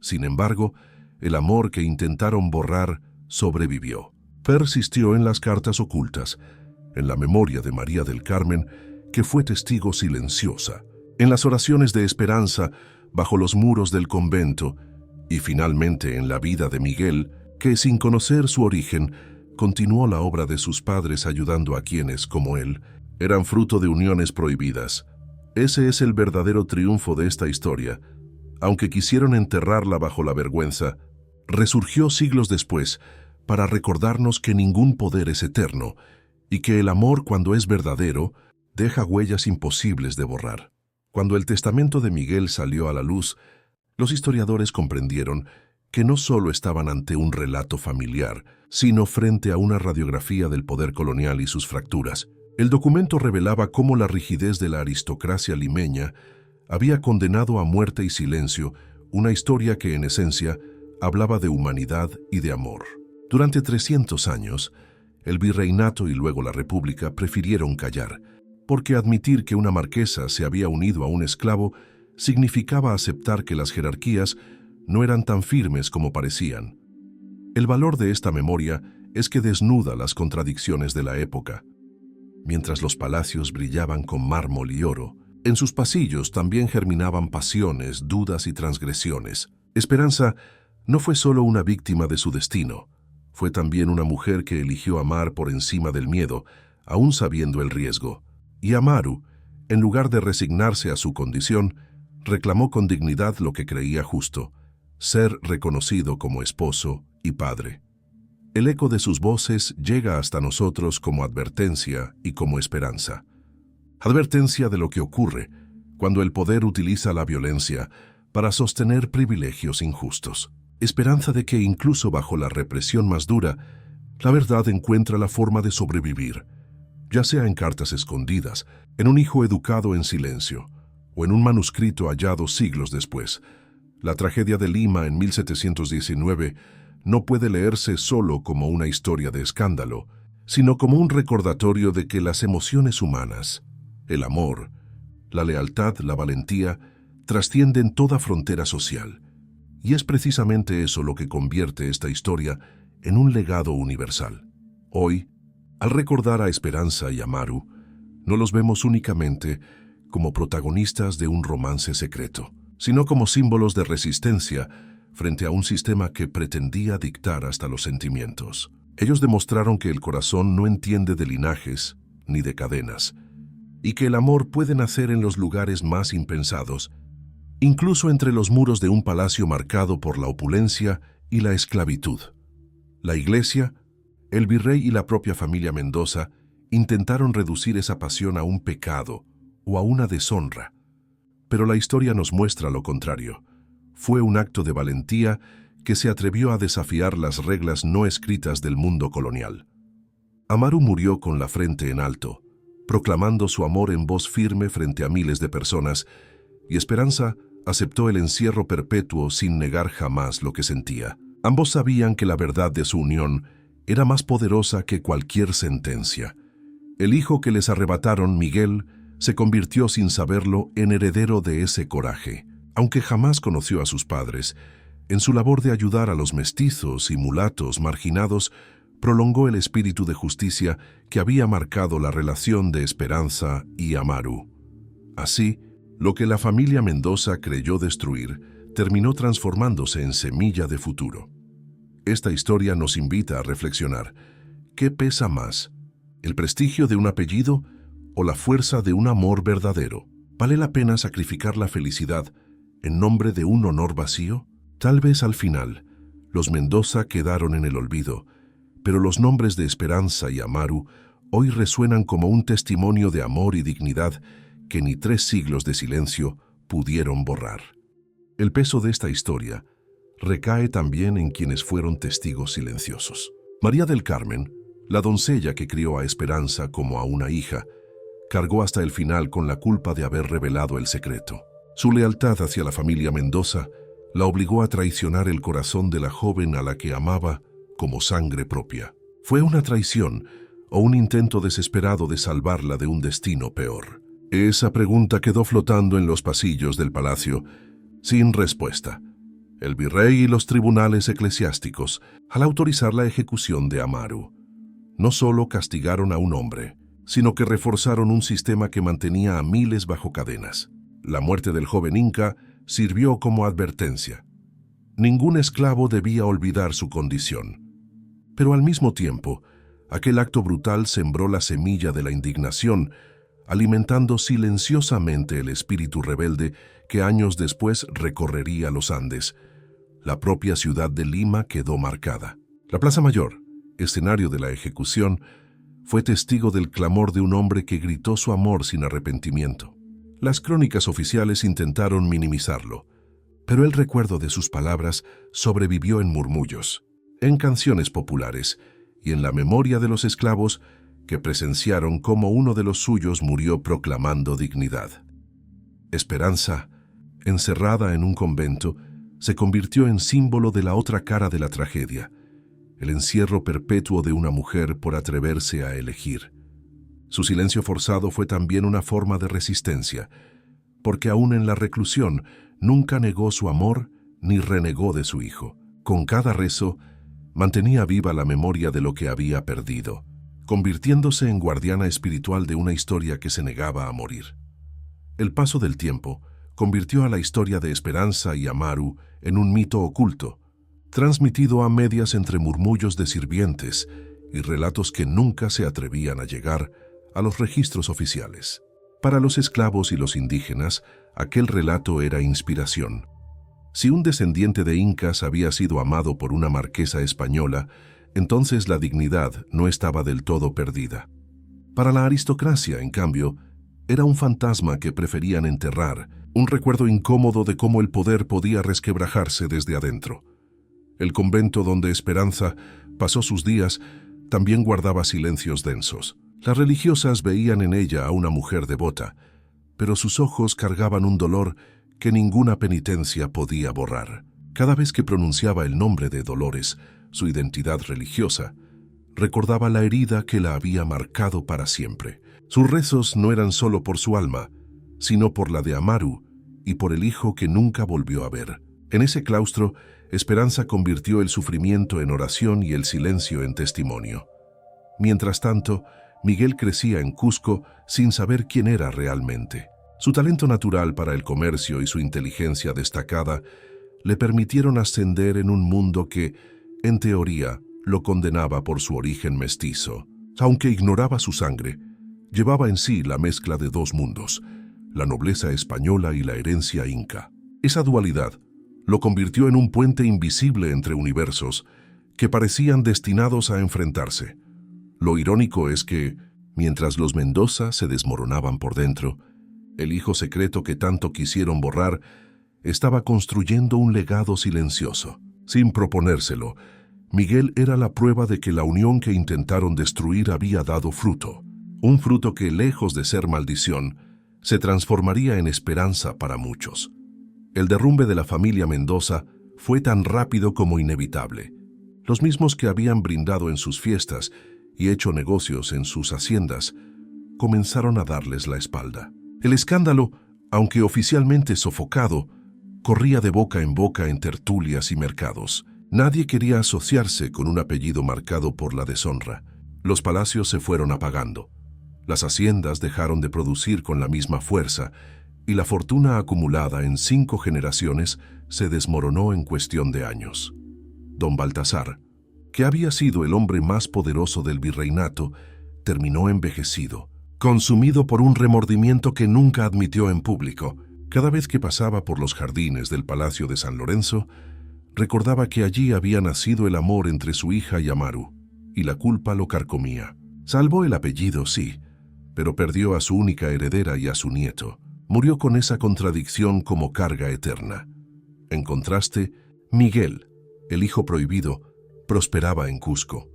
Sin embargo, el amor que intentaron borrar sobrevivió. Persistió en las cartas ocultas, en la memoria de María del Carmen, que fue testigo silenciosa, en las oraciones de esperanza bajo los muros del convento y finalmente en la vida de Miguel, que sin conocer su origen, continuó la obra de sus padres ayudando a quienes, como él, eran fruto de uniones prohibidas. Ese es el verdadero triunfo de esta historia. Aunque quisieron enterrarla bajo la vergüenza, resurgió siglos después para recordarnos que ningún poder es eterno y que el amor, cuando es verdadero, deja huellas imposibles de borrar. Cuando el testamento de Miguel salió a la luz, los historiadores comprendieron que no solo estaban ante un relato familiar, sino frente a una radiografía del poder colonial y sus fracturas. El documento revelaba cómo la rigidez de la aristocracia limeña había condenado a muerte y silencio una historia que, en esencia, hablaba de humanidad y de amor. Durante 300 años, el virreinato y luego la república prefirieron callar, porque admitir que una marquesa se había unido a un esclavo significaba aceptar que las jerarquías no eran tan firmes como parecían. El valor de esta memoria es que desnuda las contradicciones de la época. Mientras los palacios brillaban con mármol y oro, en sus pasillos también germinaban pasiones, dudas y transgresiones. Esperanza no fue solo una víctima de su destino, fue también una mujer que eligió amar por encima del miedo, aún sabiendo el riesgo. Y Amaru, en lugar de resignarse a su condición, reclamó con dignidad lo que creía justo: ser reconocido como esposo y padre. El eco de sus voces llega hasta nosotros como advertencia y como esperanza. Advertencia de lo que ocurre cuando el poder utiliza la violencia para sostener privilegios injustos. Esperanza de que incluso bajo la represión más dura, la verdad encuentra la forma de sobrevivir, ya sea en cartas escondidas, en un hijo educado en silencio, o en un manuscrito hallado siglos después. La tragedia de Lima en 1719 no puede leerse solo como una historia de escándalo, sino como un recordatorio de que las emociones humanas, el amor, la lealtad, la valentía, trascienden toda frontera social. Y es precisamente eso lo que convierte esta historia en un legado universal. Hoy, al recordar a Esperanza y Amaru, no los vemos únicamente como protagonistas de un romance secreto, sino como símbolos de resistencia frente a un sistema que pretendía dictar hasta los sentimientos. Ellos demostraron que el corazón no entiende de linajes ni de cadenas, y que el amor puede nacer en los lugares más impensados, incluso entre los muros de un palacio marcado por la opulencia y la esclavitud. La Iglesia, el virrey y la propia familia Mendoza intentaron reducir esa pasión a un pecado o a una deshonra, pero la historia nos muestra lo contrario. Fue un acto de valentía que se atrevió a desafiar las reglas no escritas del mundo colonial. Amaru murió con la frente en alto, proclamando su amor en voz firme frente a miles de personas, y Esperanza aceptó el encierro perpetuo sin negar jamás lo que sentía. Ambos sabían que la verdad de su unión era más poderosa que cualquier sentencia. El hijo que les arrebataron, Miguel, se convirtió sin saberlo en heredero de ese coraje. Aunque jamás conoció a sus padres, en su labor de ayudar a los mestizos y mulatos marginados, prolongó el espíritu de justicia que había marcado la relación de Esperanza y Amaru. Así, lo que la familia Mendoza creyó destruir terminó transformándose en semilla de futuro. Esta historia nos invita a reflexionar: ¿qué pesa más, el prestigio de un apellido o la fuerza de un amor verdadero? ¿Vale la pena sacrificar la felicidad en nombre de un honor vacío? Tal vez al final, los Mendoza quedaron en el olvido, pero los nombres de Esperanza y Amaru hoy resuenan como un testimonio de amor y dignidad que ni 3 siglos de silencio pudieron borrar. El peso de esta historia recae también en quienes fueron testigos silenciosos. María del Carmen, la doncella que crió a Esperanza como a una hija, cargó hasta el final con la culpa de haber revelado el secreto. Su lealtad hacia la familia Mendoza la obligó a traicionar el corazón de la joven a la que amaba como sangre propia. ¿Fue una traición o un intento desesperado de salvarla de un destino peor? Esa pregunta quedó flotando en los pasillos del palacio, sin respuesta. El virrey y los tribunales eclesiásticos, al autorizar la ejecución de Amaru, no solo castigaron a un hombre, sino que reforzaron un sistema que mantenía a miles bajo cadenas. La muerte del joven inca sirvió como advertencia. Ningún esclavo debía olvidar su condición. Pero al mismo tiempo, aquel acto brutal sembró la semilla de la indignación, alimentando silenciosamente el espíritu rebelde que años después recorrería los Andes. La propia ciudad de Lima quedó marcada. La Plaza Mayor, escenario de la ejecución, fue testigo del clamor de un hombre que gritó su amor sin arrepentimiento. Las crónicas oficiales intentaron minimizarlo, pero el recuerdo de sus palabras sobrevivió en murmullos, en canciones populares y en la memoria de los esclavos que presenciaron cómo uno de los suyos murió proclamando dignidad. Esperanza, encerrada en un convento, se convirtió en símbolo de la otra cara de la tragedia, el encierro perpetuo de una mujer por atreverse a elegir. Su silencio forzado fue también una forma de resistencia, porque aún en la reclusión nunca negó su amor ni renegó de su hijo. Con cada rezo, mantenía viva la memoria de lo que había perdido, convirtiéndose en guardiana espiritual de una historia que se negaba a morir. El paso del tiempo convirtió a la historia de Esperanza y Amaru en un mito oculto, transmitido a medias entre murmullos de sirvientes y relatos que nunca se atrevían a llegar a los registros oficiales. Para los esclavos y los indígenas, aquel relato era inspiración. Si un descendiente de incas había sido amado por una marquesa española, entonces la dignidad no estaba del todo perdida. Para la aristocracia, en cambio, era un fantasma que preferían enterrar, un recuerdo incómodo de cómo el poder podía resquebrajarse desde adentro. El convento donde Esperanza pasó sus días también guardaba silencios densos. Las religiosas veían en ella a una mujer devota, pero sus ojos cargaban un dolor que ninguna penitencia podía borrar. Cada vez que pronunciaba el nombre de Dolores, su identidad religiosa, recordaba la herida que la había marcado para siempre. Sus rezos no eran solo por su alma, sino por la de Amaru y por el hijo que nunca volvió a ver. En ese claustro, Esperanza convirtió el sufrimiento en oración y el silencio en testimonio. Mientras tanto, Miguel crecía en Cusco sin saber quién era realmente. Su talento natural para el comercio y su inteligencia destacada le permitieron ascender en un mundo que, en teoría, lo condenaba por su origen mestizo. Aunque ignoraba su sangre, llevaba en sí la mezcla de dos mundos, la nobleza española y la herencia inca. Esa dualidad lo convirtió en un puente invisible entre universos que parecían destinados a enfrentarse. Lo irónico es que, mientras los Mendoza se desmoronaban por dentro, el hijo secreto que tanto quisieron borrar estaba construyendo un legado silencioso. Sin proponérselo, Miguel era la prueba de que la unión que intentaron destruir había dado fruto. Un fruto que, lejos de ser maldición, se transformaría en esperanza para muchos. El derrumbe de la familia Mendoza fue tan rápido como inevitable. Los mismos que habían brindado en sus fiestas y hecho negocios en sus haciendas, comenzaron a darles la espalda. El escándalo, aunque oficialmente sofocado, corría de boca en tertulias y mercados. Nadie quería asociarse con un apellido marcado por la deshonra. Los palacios se fueron apagando. Las haciendas dejaron de producir con la misma fuerza y la fortuna acumulada en 5 generaciones se desmoronó en cuestión de años. Don Baltasar, que había sido el hombre más poderoso del virreinato, terminó envejecido, consumido por un remordimiento que nunca admitió en público. Cada vez que pasaba por los jardines del Palacio de San Lorenzo, recordaba que allí había nacido el amor entre su hija y Amaru, y la culpa lo carcomía. Salvó el apellido, sí, pero perdió a su única heredera y a su nieto. Murió con esa contradicción como carga eterna. En contraste, Miguel, el hijo prohibido, prosperaba en Cusco.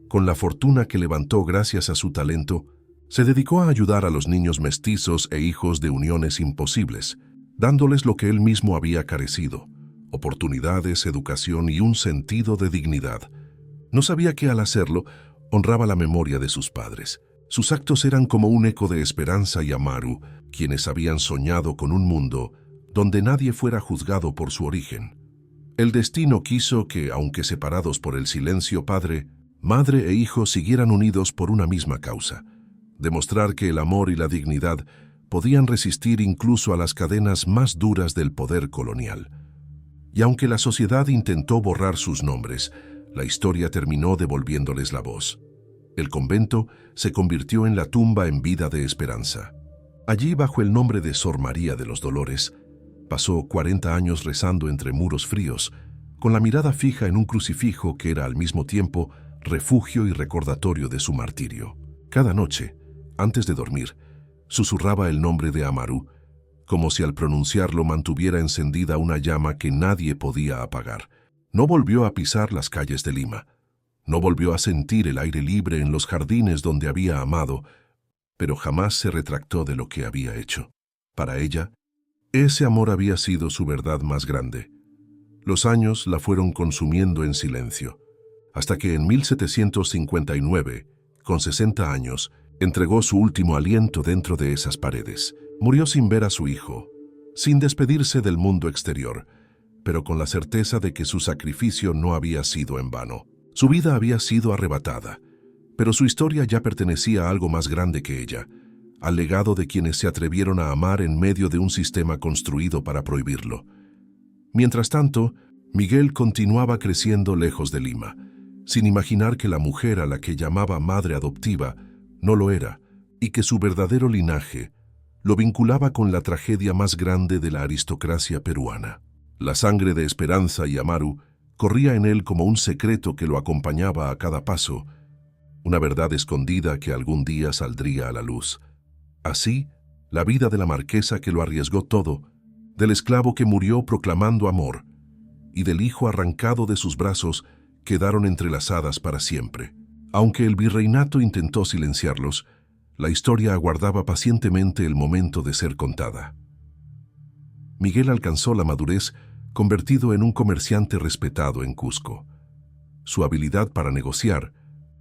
Con la fortuna que levantó gracias a su talento, se dedicó a ayudar a los niños mestizos e hijos de uniones imposibles, dándoles lo que él mismo había carecido: oportunidades, educación y un sentido de dignidad. No sabía que al hacerlo honraba la memoria de sus padres. Sus actos eran como un eco de Esperanza y Amaru, quienes habían soñado con un mundo donde nadie fuera juzgado por su origen. El destino quiso que, aunque separados por el silencio padre, madre e hijo siguieran unidos por una misma causa: demostrar que el amor y la dignidad podían resistir incluso a las cadenas más duras del poder colonial. Y aunque la sociedad intentó borrar sus nombres, la historia terminó devolviéndoles la voz. El convento se convirtió en la tumba en vida de esperanza. Allí, bajo el nombre de Sor María de los Dolores, pasó 40 años rezando entre muros fríos, con la mirada fija en un crucifijo que era al mismo tiempo refugio y recordatorio de su martirio. Cada noche, antes de dormir, susurraba el nombre de Amaru, como si al pronunciarlo mantuviera encendida una llama que nadie podía apagar. No volvió a pisar las calles de Lima. No volvió a sentir el aire libre en los jardines donde había amado, pero jamás se retractó de lo que había hecho. Para ella, ese amor había sido su verdad más grande. Los años la fueron consumiendo en silencio, hasta que en 1759, con 60 años, entregó su último aliento dentro de esas paredes. Murió sin ver a su hijo, sin despedirse del mundo exterior, pero con la certeza de que su sacrificio no había sido en vano. Su vida había sido arrebatada, pero su historia ya pertenecía a algo más grande que ella, al legado de quienes se atrevieron a amar en medio de un sistema construido para prohibirlo. Mientras tanto, Miguel continuaba creciendo lejos de Lima, sin imaginar que la mujer a la que llamaba madre adoptiva no lo era, y que su verdadero linaje lo vinculaba con la tragedia más grande de la aristocracia peruana. La sangre de Esperanza y Amaru corría en él como un secreto que lo acompañaba a cada paso, una verdad escondida que algún día saldría a la luz. Así, la vida de la marquesa que lo arriesgó todo, del esclavo que murió proclamando amor, y del hijo arrancado de sus brazos, quedaron entrelazadas para siempre. Aunque el virreinato intentó silenciarlos, la historia aguardaba pacientemente el momento de ser contada. Miguel alcanzó la madurez convertido en un comerciante respetado en Cusco. Su habilidad para negociar,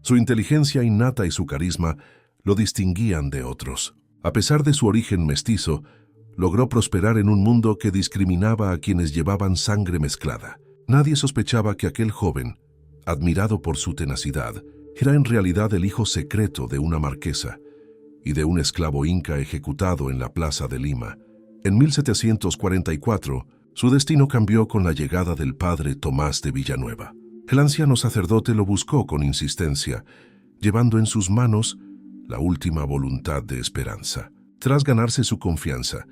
su inteligencia innata y su carisma lo distinguían de otros. A pesar de su origen mestizo, logró prosperar en un mundo que discriminaba a quienes llevaban sangre mezclada. Nadie sospechaba que aquel joven, admirado por su tenacidad, era en realidad el hijo secreto de una marquesa y de un esclavo inca ejecutado en la plaza de Lima. En 1744, su destino cambió con la llegada del padre Tomás de Villanueva. El anciano sacerdote lo buscó con insistencia, llevando en sus manos la última voluntad de Esperanza. Tras ganarse su confianza,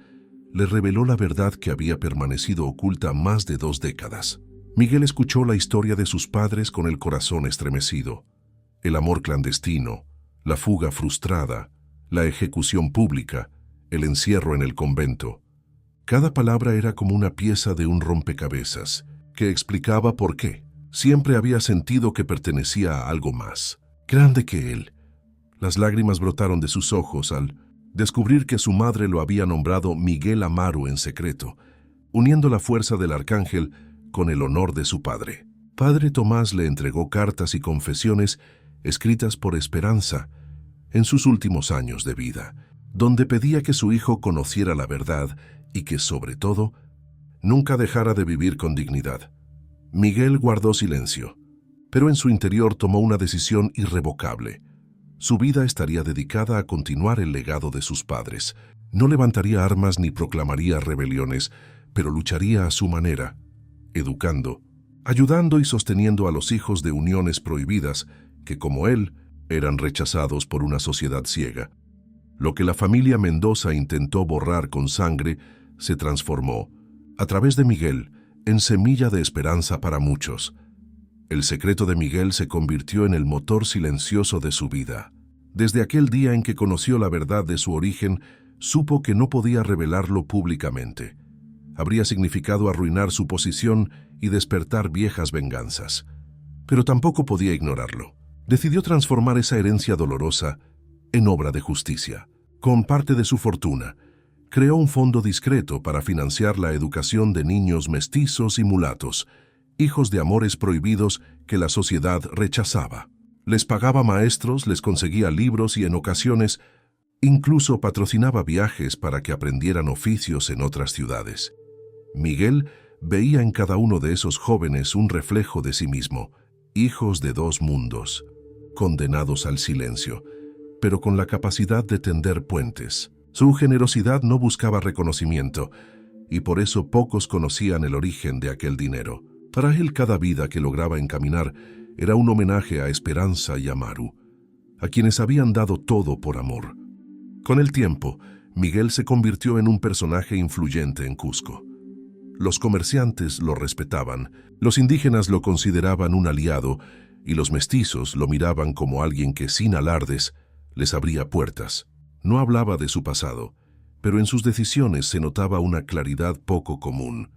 le reveló la verdad que había permanecido oculta más de 2 décadas. Miguel escuchó la historia de sus padres con el corazón estremecido. El amor clandestino, la fuga frustrada, la ejecución pública, el encierro en el convento. Cada palabra era como una pieza de un rompecabezas que explicaba por qué. Siempre había sentido que pertenecía a algo más, grande que él. Las lágrimas brotaron de sus ojos al descubrir que su madre lo había nombrado Miguel Amaru en secreto, uniendo la fuerza del arcángel con el honor de su padre. Padre Tomás le entregó cartas y confesiones escritas por Esperanza en sus últimos años de vida, donde pedía que su hijo conociera la verdad y que, sobre todo, nunca dejara de vivir con dignidad. Miguel guardó silencio, pero en su interior tomó una decisión irrevocable. Su vida estaría dedicada a continuar el legado de sus padres. No levantaría armas ni proclamaría rebeliones, pero lucharía a su manera, educando, ayudando y sosteniendo a los hijos de uniones prohibidas que, como él, eran rechazados por una sociedad ciega. Lo que la familia Mendoza intentó borrar con sangre se transformó, a través de Miguel, en semilla de esperanza para muchos. El secreto de Miguel se convirtió en el motor silencioso de su vida. Desde aquel día en que conoció la verdad de su origen, supo que no podía revelarlo públicamente. Habría significado arruinar su posición y despertar viejas venganzas. Pero tampoco podía ignorarlo. Decidió transformar esa herencia dolorosa en obra de justicia. Con parte de su fortuna, creó un fondo discreto para financiar la educación de niños mestizos y mulatos, hijos de amores prohibidos que la sociedad rechazaba. Les pagaba maestros, les conseguía libros y en ocasiones incluso patrocinaba viajes para que aprendieran oficios en otras ciudades. Miguel veía en cada uno de esos jóvenes un reflejo de sí mismo, hijos de 2 mundos, condenados al silencio, pero con la capacidad de tender puentes. Su generosidad no buscaba reconocimiento, y por eso pocos conocían el origen de aquel dinero. Para él, cada vida que lograba encaminar era un homenaje a Esperanza y a Maru, a quienes habían dado todo por amor. Con el tiempo, Miguel se convirtió en un personaje influyente en Cusco. Los comerciantes lo respetaban, los indígenas lo consideraban un aliado y los mestizos lo miraban como alguien que, sin alardes, les abría puertas. No hablaba de su pasado, pero en sus decisiones se notaba una claridad poco común.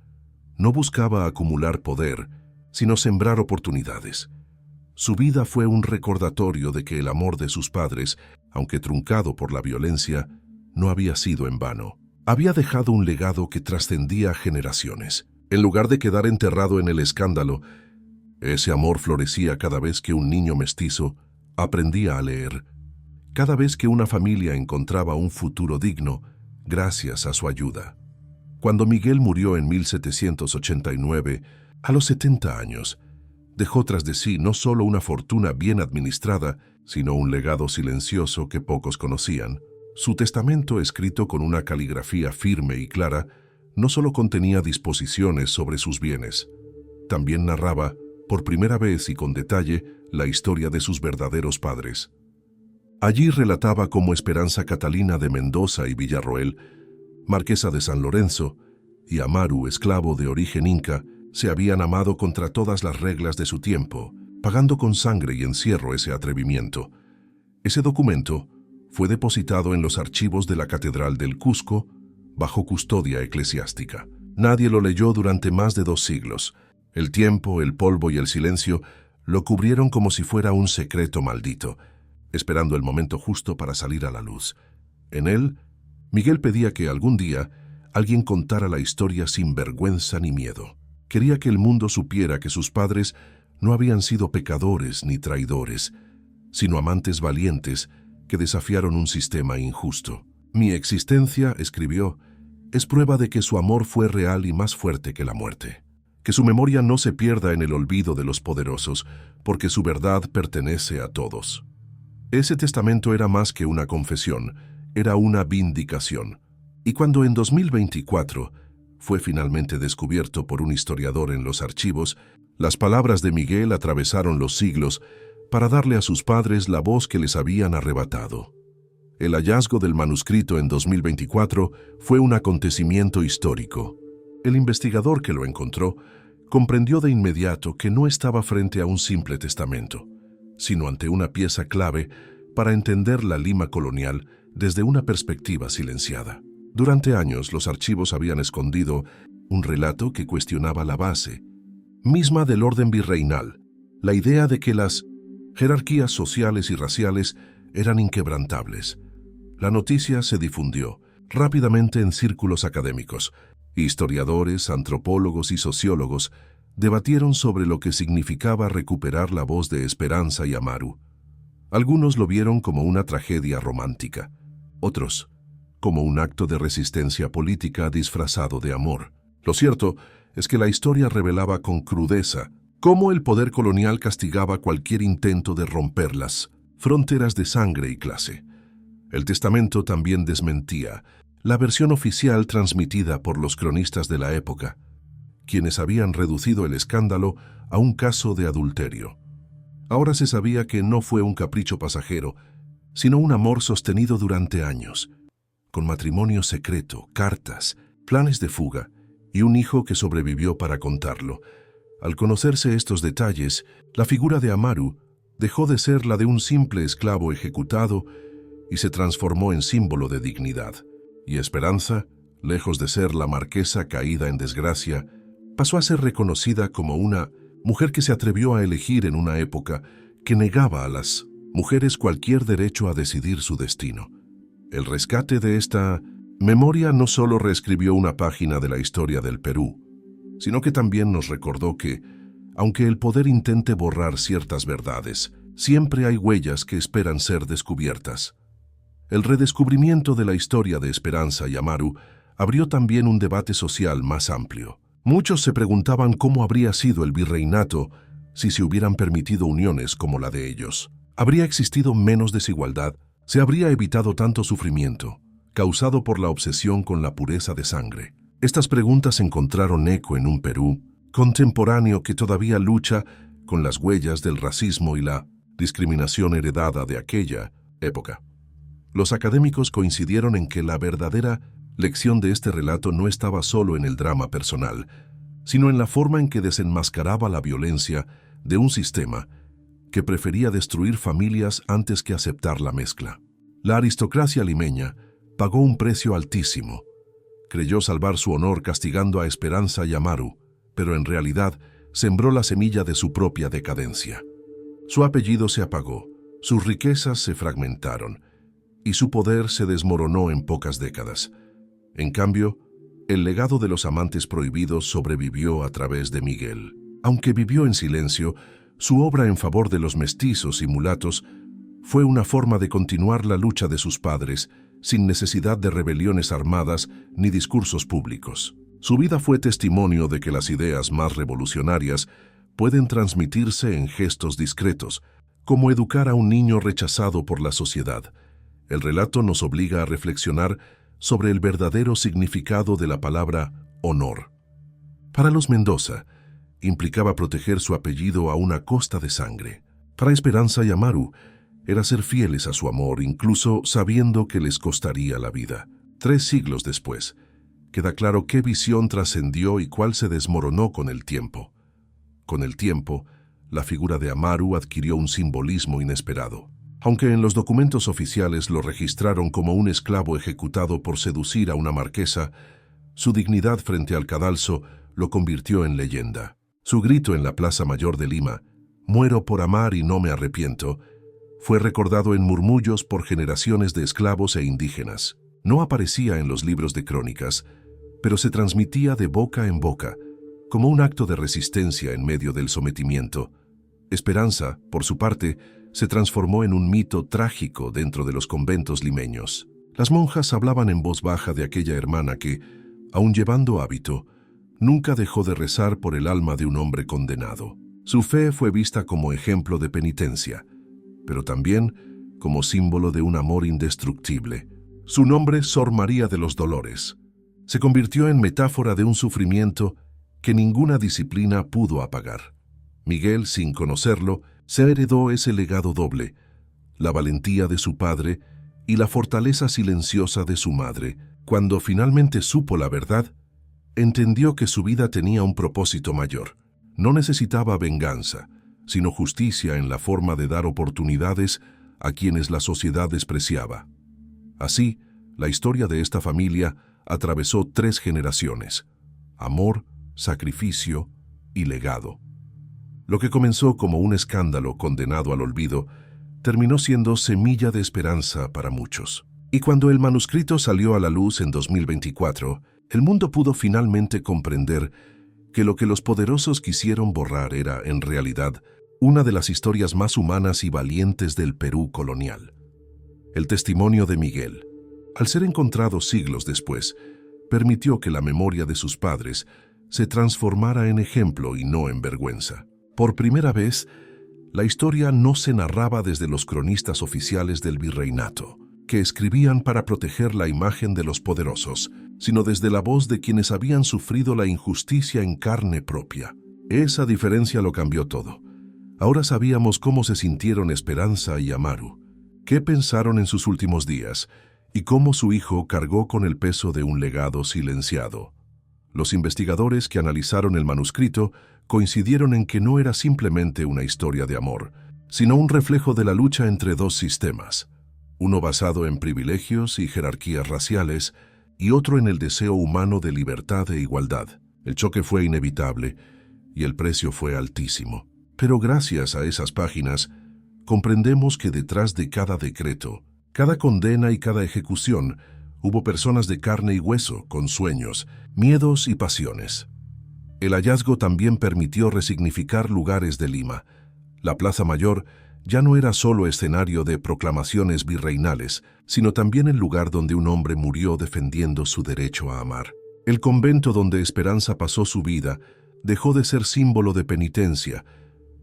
No buscaba acumular poder, sino sembrar oportunidades. Su vida fue un recordatorio de que el amor de sus padres, aunque truncado por la violencia, no había sido en vano. Había dejado un legado que trascendía generaciones. En lugar de quedar enterrado en el escándalo, ese amor florecía cada vez que un niño mestizo aprendía a leer, cada vez que una familia encontraba un futuro digno gracias a su ayuda. Cuando Miguel murió en 1789, a los 70 años, dejó tras de sí no solo una fortuna bien administrada, sino un legado silencioso que pocos conocían. Su testamento, escrito con una caligrafía firme y clara, no solo contenía disposiciones sobre sus bienes, también narraba, por primera vez y con detalle, la historia de sus verdaderos padres. Allí relataba cómo Esperanza Catalina de Mendoza y Villarroel, marquesa de San Lorenzo, y Amaru, esclavo de origen inca, se habían amado contra todas las reglas de su tiempo, pagando con sangre y encierro ese atrevimiento. Ese documento fue depositado en los archivos de la Catedral del Cusco, bajo custodia eclesiástica. Nadie lo leyó durante más de 2 siglos. El tiempo, el polvo y el silencio lo cubrieron como si fuera un secreto maldito, esperando el momento justo para salir a la luz. En él, Miguel pedía que algún día alguien contara la historia sin vergüenza ni miedo. Quería que el mundo supiera que sus padres no habían sido pecadores ni traidores, sino amantes valientes que desafiaron un sistema injusto. Mi existencia, escribió, es prueba de que su amor fue real y más fuerte que la muerte. Que su memoria no se pierda en el olvido de los poderosos, porque su verdad pertenece a todos. Ese testamento era más que una confesión, era una vindicación. Y cuando en 2024 fue finalmente descubierto por un historiador en los archivos, las palabras de Miguel atravesaron los siglos para darle a sus padres la voz que les habían arrebatado. El hallazgo del manuscrito en 2024 fue un acontecimiento histórico. El investigador que lo encontró comprendió de inmediato que no estaba frente a un simple testamento, sino ante una pieza clave para entender la Lima colonial desde una perspectiva silenciada. Durante años, los archivos habían escondido un relato que cuestionaba la base misma del orden virreinal, la idea de que las jerarquías sociales y raciales eran inquebrantables. La noticia se difundió rápidamente en círculos académicos. Historiadores, antropólogos y sociólogos debatieron sobre lo que significaba recuperar la voz de Esperanza y Amaru. Algunos lo vieron como una tragedia romántica, otros como un acto de resistencia política disfrazado de amor. Lo cierto es que la historia revelaba con crudeza cómo el poder colonial castigaba cualquier intento de romper las fronteras de sangre y clase. El testamento también desmentía la versión oficial transmitida por los cronistas de la época, quienes habían reducido el escándalo a un caso de adulterio. Ahora se sabía que no fue un capricho pasajero, sino un amor sostenido durante años, con matrimonio secreto, cartas, planes de fuga y un hijo que sobrevivió para contarlo. Al conocerse estos detalles, la figura de Amaru dejó de ser la de un simple esclavo ejecutado y se transformó en símbolo de dignidad. Y Esperanza, lejos de ser la marquesa caída en desgracia, pasó a ser reconocida como una mujer que se atrevió a elegir en una época que negaba a las mujeres cualquier derecho a decidir su destino. El rescate de esta memoria no solo reescribió una página de la historia del Perú, sino que también nos recordó que, aunque el poder intente borrar ciertas verdades, siempre hay huellas que esperan ser descubiertas. El redescubrimiento de la historia de Esperanza y Amaru abrió también un debate social más amplio. Muchos se preguntaban cómo habría sido el virreinato si se hubieran permitido uniones como la de ellos. ¿Habría existido menos desigualdad? Se habría evitado tanto sufrimiento, causado por la obsesión con la pureza de sangre. Estas preguntas encontraron eco en un Perú contemporáneo que todavía lucha con las huellas del racismo y la discriminación heredada de aquella época. Los académicos coincidieron en que la verdadera lección de este relato no estaba solo en el drama personal, sino en la forma en que desenmascaraba la violencia de un sistema que prefería destruir familias antes que aceptar la mezcla. La aristocracia limeña pagó un precio altísimo. Creyó salvar su honor castigando a Esperanza y Amaru, pero en realidad sembró la semilla de su propia decadencia. Su apellido se apagó, sus riquezas se fragmentaron y su poder se desmoronó en pocas décadas. En cambio, el legado de los amantes prohibidos sobrevivió a través de Miguel. Aunque vivió en silencio, su obra en favor de los mestizos y mulatos fue una forma de continuar la lucha de sus padres, sin necesidad de rebeliones armadas ni discursos públicos. Su vida fue testimonio de que las ideas más revolucionarias pueden transmitirse en gestos discretos, como educar a un niño rechazado por la sociedad. El relato nos obliga a reflexionar sobre el verdadero significado de la palabra honor. Para los Mendoza, implicaba proteger su apellido a una costa de sangre. Para Esperanza y Amaru, era ser fieles a su amor, incluso sabiendo que les costaría la vida. 3 siglos después, queda claro qué visión trascendió y cuál se desmoronó con el tiempo. Con el tiempo, la figura de Amaru adquirió un simbolismo inesperado. Aunque en los documentos oficiales lo registraron como un esclavo ejecutado por seducir a una marquesa, su dignidad frente al cadalso lo convirtió en leyenda. Su grito en la Plaza Mayor de Lima, «Muero por amar y no me arrepiento», fue recordado en murmullos por generaciones de esclavos e indígenas. No aparecía en los libros de crónicas, pero se transmitía de boca en boca, como un acto de resistencia en medio del sometimiento. Esperanza, por su parte, se transformó en un mito trágico dentro de los conventos limeños. Las monjas hablaban en voz baja de aquella hermana que, aun llevando hábito, nunca dejó de rezar por el alma de un hombre condenado. Su fe fue vista como ejemplo de penitencia, pero también como símbolo de un amor indestructible. Su nombre, Sor María de los Dolores, se convirtió en metáfora de un sufrimiento que ninguna disciplina pudo apagar. Miguel, sin conocerlo, se heredó ese legado doble, la valentía de su padre y la fortaleza silenciosa de su madre. Cuando finalmente supo la verdad, entendió que su vida tenía un propósito mayor. No necesitaba venganza, sino justicia en la forma de dar oportunidades a quienes la sociedad despreciaba. Así, la historia de esta familia atravesó 3 generaciones: amor, sacrificio y legado. Lo que comenzó como un escándalo condenado al olvido, terminó siendo semilla de esperanza para muchos. Y cuando el manuscrito salió a la luz en 2024, el mundo pudo finalmente comprender que lo que los poderosos quisieron borrar era, en realidad, una de las historias más humanas y valientes del Perú colonial. El testimonio de Miguel, al ser encontrado siglos después, permitió que la memoria de sus padres se transformara en ejemplo y no en vergüenza. Por primera vez, la historia no se narraba desde los cronistas oficiales del virreinato, que escribían para proteger la imagen de los poderosos, sino desde la voz de quienes habían sufrido la injusticia en carne propia. Esa diferencia lo cambió todo. Ahora sabíamos cómo se sintieron Esperanza y Amaru, qué pensaron en sus últimos días y cómo su hijo cargó con el peso de un legado silenciado. Los investigadores que analizaron el manuscrito coincidieron en que no era simplemente una historia de amor, sino un reflejo de la lucha entre 2 sistemas, uno basado en privilegios y jerarquías raciales y otro en el deseo humano de libertad e igualdad. El choque fue inevitable y el precio fue altísimo. Pero gracias a esas páginas, comprendemos que detrás de cada decreto, cada condena y cada ejecución, hubo personas de carne y hueso, con sueños, miedos y pasiones. El hallazgo también permitió resignificar lugares de Lima. La Plaza Mayor ya no era solo escenario de proclamaciones virreinales, sino también el lugar donde un hombre murió defendiendo su derecho a amar. El convento donde Esperanza pasó su vida dejó de ser símbolo de penitencia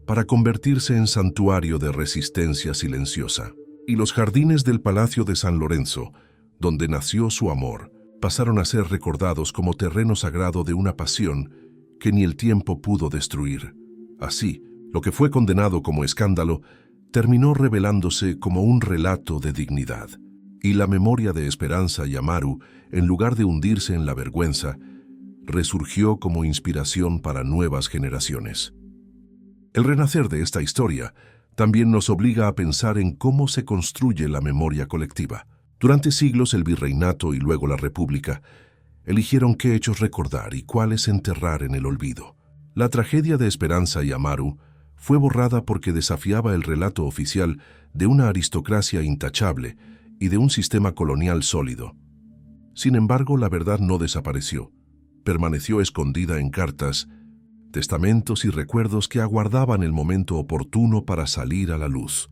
para convertirse en santuario de resistencia silenciosa. Y los jardines del Palacio de San Lorenzo, donde nació su amor, pasaron a ser recordados como terreno sagrado de una pasión que ni el tiempo pudo destruir. Así, lo que fue condenado como escándalo terminó revelándose como un relato de dignidad. Y la memoria de Esperanza y Amaru, en lugar de hundirse en la vergüenza, resurgió como inspiración para nuevas generaciones. El renacer de esta historia también nos obliga a pensar en cómo se construye la memoria colectiva. Durante siglos el virreinato y luego la república eligieron qué hechos recordar y cuáles enterrar en el olvido. La tragedia de Esperanza y Amaru fue borrada porque desafiaba el relato oficial de una aristocracia intachable y de un sistema colonial sólido. Sin embargo, la verdad no desapareció. Permaneció escondida en cartas, testamentos y recuerdos que aguardaban el momento oportuno para salir a la luz.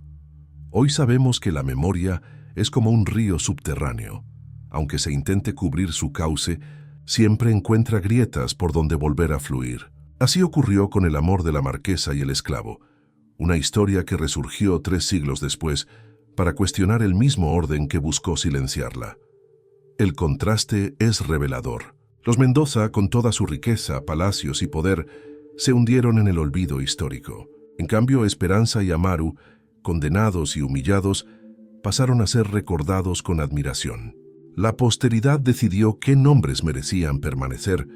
Hoy sabemos que la memoria es como un río subterráneo. Aunque se intente cubrir su cauce, siempre encuentra grietas por donde volver a fluir. Así ocurrió con el amor de la marquesa y el esclavo, una historia que resurgió 3 siglos después para cuestionar el mismo orden que buscó silenciarla. El contraste es revelador. Los Mendoza, con toda su riqueza, palacios y poder, se hundieron en el olvido histórico. En cambio, Esperanza y Amaru, condenados y humillados, pasaron a ser recordados con admiración. La posteridad decidió qué nombres merecían permanecer,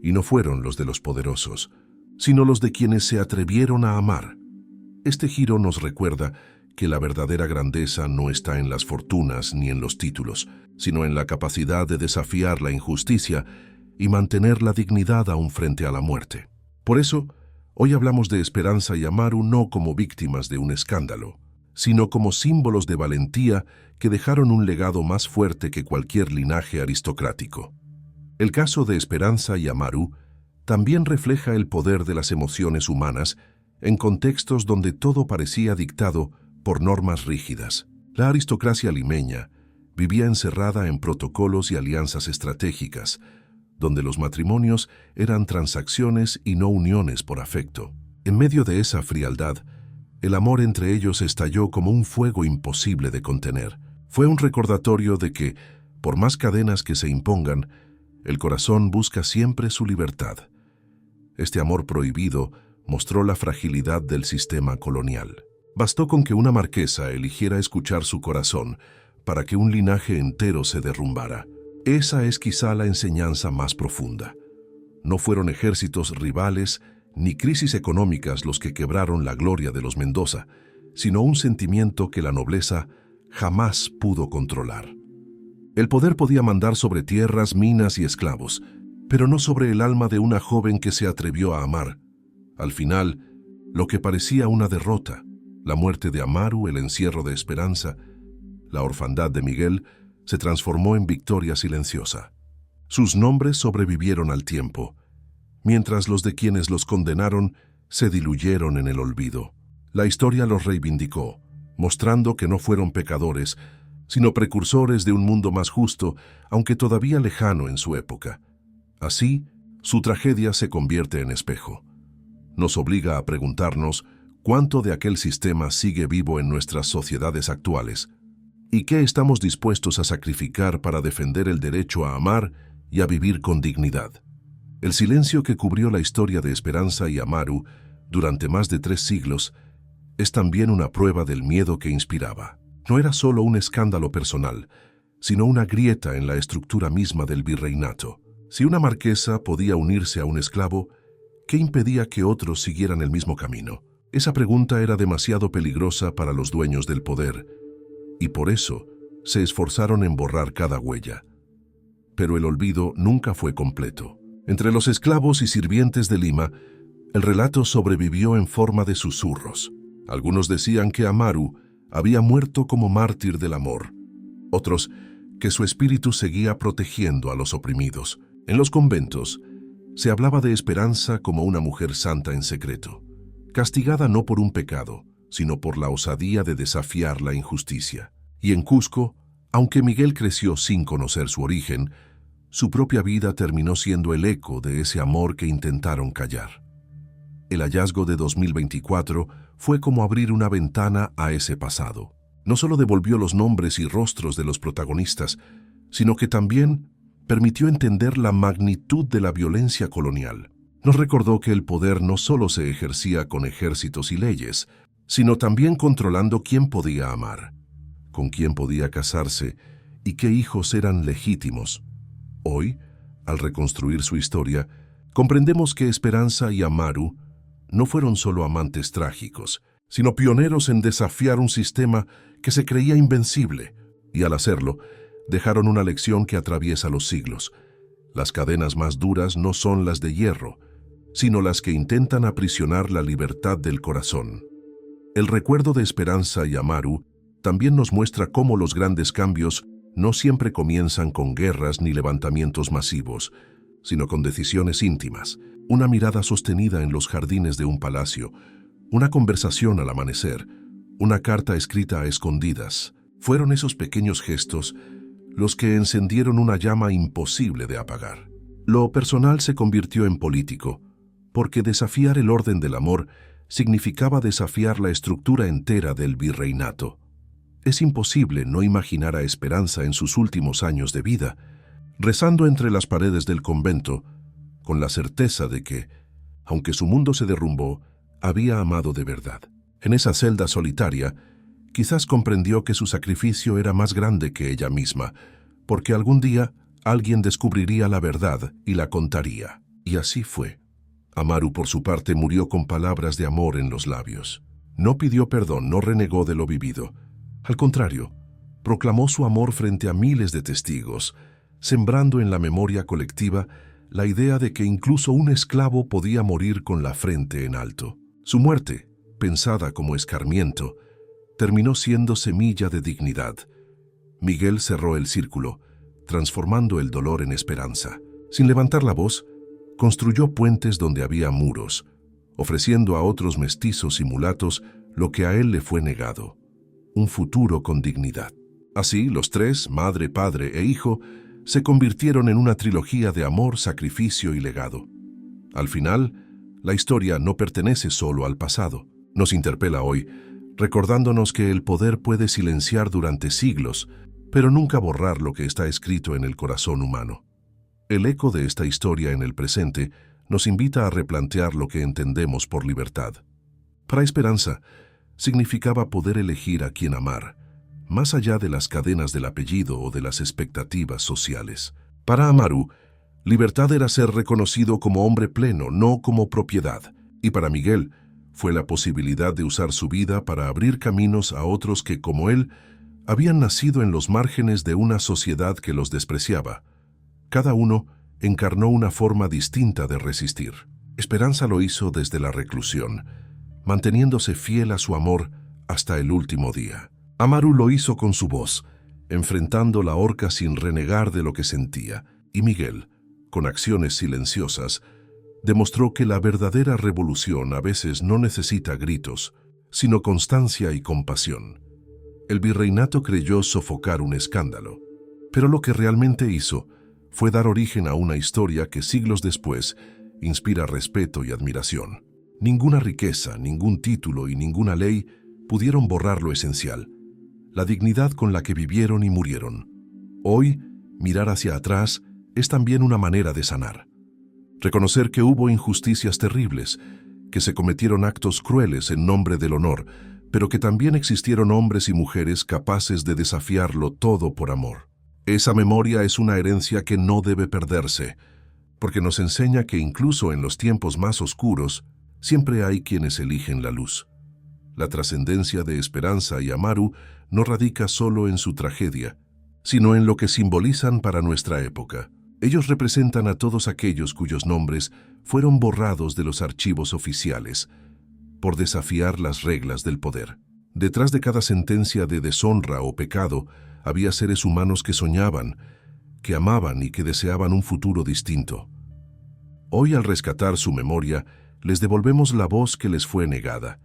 y no fueron los de los poderosos, sino los de quienes se atrevieron a amar. Este giro nos recuerda que la verdadera grandeza no está en las fortunas ni en los títulos, sino en la capacidad de desafiar la injusticia y mantener la dignidad aún frente a la muerte. Por eso, hoy hablamos de Esperanza y Amaru no como víctimas de un escándalo, sino como símbolos de valentía que dejaron un legado más fuerte que cualquier linaje aristocrático. El caso de Esperanza y Amaru también refleja el poder de las emociones humanas en contextos donde todo parecía dictado por normas rígidas. La aristocracia limeña vivía encerrada en protocolos y alianzas estratégicas, donde los matrimonios eran transacciones y no uniones por afecto. En medio de esa frialdad, el amor entre ellos estalló como un fuego imposible de contener. Fue un recordatorio de que, por más cadenas que se impongan, el corazón busca siempre su libertad. Este amor prohibido mostró la fragilidad del sistema colonial. Bastó con que una marquesa eligiera escuchar su corazón para que un linaje entero se derrumbara. Esa es quizá la enseñanza más profunda. No fueron ejércitos rivales ni crisis económicas los que quebraron la gloria de los Mendoza, sino un sentimiento que la nobleza jamás pudo controlar. El poder podía mandar sobre tierras, minas y esclavos, pero no sobre el alma de una joven que se atrevió a amar. Al final, lo que parecía una derrota, la muerte de Amaru, el encierro de Esperanza, la orfandad de Miguel, se transformó en victoria silenciosa. Sus nombres sobrevivieron al tiempo, mientras los de quienes los condenaron se diluyeron en el olvido. La historia los reivindicó, mostrando que no fueron pecadores, sino precursores de un mundo más justo, aunque todavía lejano en su época. Así, su tragedia se convierte en espejo. Nos obliga a preguntarnos cuánto de aquel sistema sigue vivo en nuestras sociedades actuales y qué estamos dispuestos a sacrificar para defender el derecho a amar y a vivir con dignidad. El silencio que cubrió la historia de Esperanza y Amaru durante más de 3 siglos es también una prueba del miedo que inspiraba. No era solo un escándalo personal, sino una grieta en la estructura misma del virreinato. Si una marquesa podía unirse a un esclavo, ¿qué impedía que otros siguieran el mismo camino? Esa pregunta era demasiado peligrosa para los dueños del poder, y por eso se esforzaron en borrar cada huella. Pero el olvido nunca fue completo. Entre los esclavos y sirvientes de Lima, el relato sobrevivió en forma de susurros. Algunos decían que Amaru había muerto como mártir del amor. Otros, que su espíritu seguía protegiendo a los oprimidos. En los conventos, se hablaba de Esperanza como una mujer santa en secreto, castigada no por un pecado, sino por la osadía de desafiar la injusticia. Y en Cusco, aunque Miguel creció sin conocer su origen, su propia vida terminó siendo el eco de ese amor que intentaron callar. El hallazgo de 2024 fue como abrir una ventana a ese pasado. No solo devolvió los nombres y rostros de los protagonistas, sino que también permitió entender la magnitud de la violencia colonial. Nos recordó que el poder no solo se ejercía con ejércitos y leyes, sino también controlando quién podía amar, con quién podía casarse y qué hijos eran legítimos. Hoy, al reconstruir su historia, comprendemos que Esperanza y Amaru no fueron solo amantes trágicos, sino pioneros en desafiar un sistema que se creía invencible, y al hacerlo, dejaron una lección que atraviesa los siglos. Las cadenas más duras no son las de hierro, sino las que intentan aprisionar la libertad del corazón. El recuerdo de Esperanza y Amaru también nos muestra cómo los grandes cambios no siempre comienzan con guerras ni levantamientos masivos, sino con decisiones íntimas, una mirada sostenida en los jardines de un palacio, una conversación al amanecer, una carta escrita a escondidas. Fueron esos pequeños gestos los que encendieron una llama imposible de apagar. Lo personal se convirtió en político, porque desafiar el orden del amor significaba desafiar la estructura entera del virreinato. Es imposible no imaginar a Esperanza en sus últimos años de vida, rezando entre las paredes del convento, con la certeza de que, aunque su mundo se derrumbó, había amado de verdad. En esa celda solitaria, quizás comprendió que su sacrificio era más grande que ella misma, porque algún día alguien descubriría la verdad y la contaría. Y así fue. Amaru, por su parte, murió con palabras de amor en los labios. No pidió perdón, no renegó de lo vivido. Al contrario, proclamó su amor frente a miles de testigos, sembrando en la memoria colectiva la idea de que incluso un esclavo podía morir con la frente en alto. Su muerte, pensada como escarmiento, terminó siendo semilla de dignidad. Miguel cerró el círculo, transformando el dolor en esperanza. Sin levantar la voz, construyó puentes donde había muros, ofreciendo a otros mestizos y mulatos lo que a él le fue negado: un futuro con dignidad. Así, los tres, madre, padre e hijo, se convirtieron en una trilogía de amor, sacrificio y legado. Al final, la historia no pertenece solo al pasado. Nos interpela hoy, recordándonos que el poder puede silenciar durante siglos, pero nunca borrar lo que está escrito en el corazón humano. El eco de esta historia en el presente nos invita a replantear lo que entendemos por libertad. Para Esperanza, significaba poder elegir a quién amar, más allá de las cadenas del apellido o de las expectativas sociales. Para Amaru, libertad era ser reconocido como hombre pleno, no como propiedad. Y para Miguel, fue la posibilidad de usar su vida para abrir caminos a otros que, como él, habían nacido en los márgenes de una sociedad que los despreciaba. Cada uno encarnó una forma distinta de resistir. Esperanza lo hizo desde la reclusión, manteniéndose fiel a su amor hasta el último día. Amaru lo hizo con su voz, enfrentando la horca sin renegar de lo que sentía. Y Miguel, con acciones silenciosas, demostró que la verdadera revolución a veces no necesita gritos, sino constancia y compasión. El virreinato creyó sofocar un escándalo, pero lo que realmente hizo fue dar origen a una historia que siglos después inspira respeto y admiración. Ninguna riqueza, ningún título y ninguna ley pudieron borrar lo esencial: la dignidad con la que vivieron y murieron. Hoy, mirar hacia atrás es también una manera de sanar. Reconocer que hubo injusticias terribles, que se cometieron actos crueles en nombre del honor, pero que también existieron hombres y mujeres capaces de desafiarlo todo por amor. Esa memoria es una herencia que no debe perderse, porque nos enseña que incluso en los tiempos más oscuros, siempre hay quienes eligen la luz. La trascendencia de Esperanza y Amaru no radica solo en su tragedia, sino en lo que simbolizan para nuestra época. Ellos representan a todos aquellos cuyos nombres fueron borrados de los archivos oficiales por desafiar las reglas del poder. Detrás de cada sentencia de deshonra o pecado había seres humanos que soñaban, que amaban y que deseaban un futuro distinto. Hoy, al rescatar su memoria, les devolvemos la voz que les fue negada.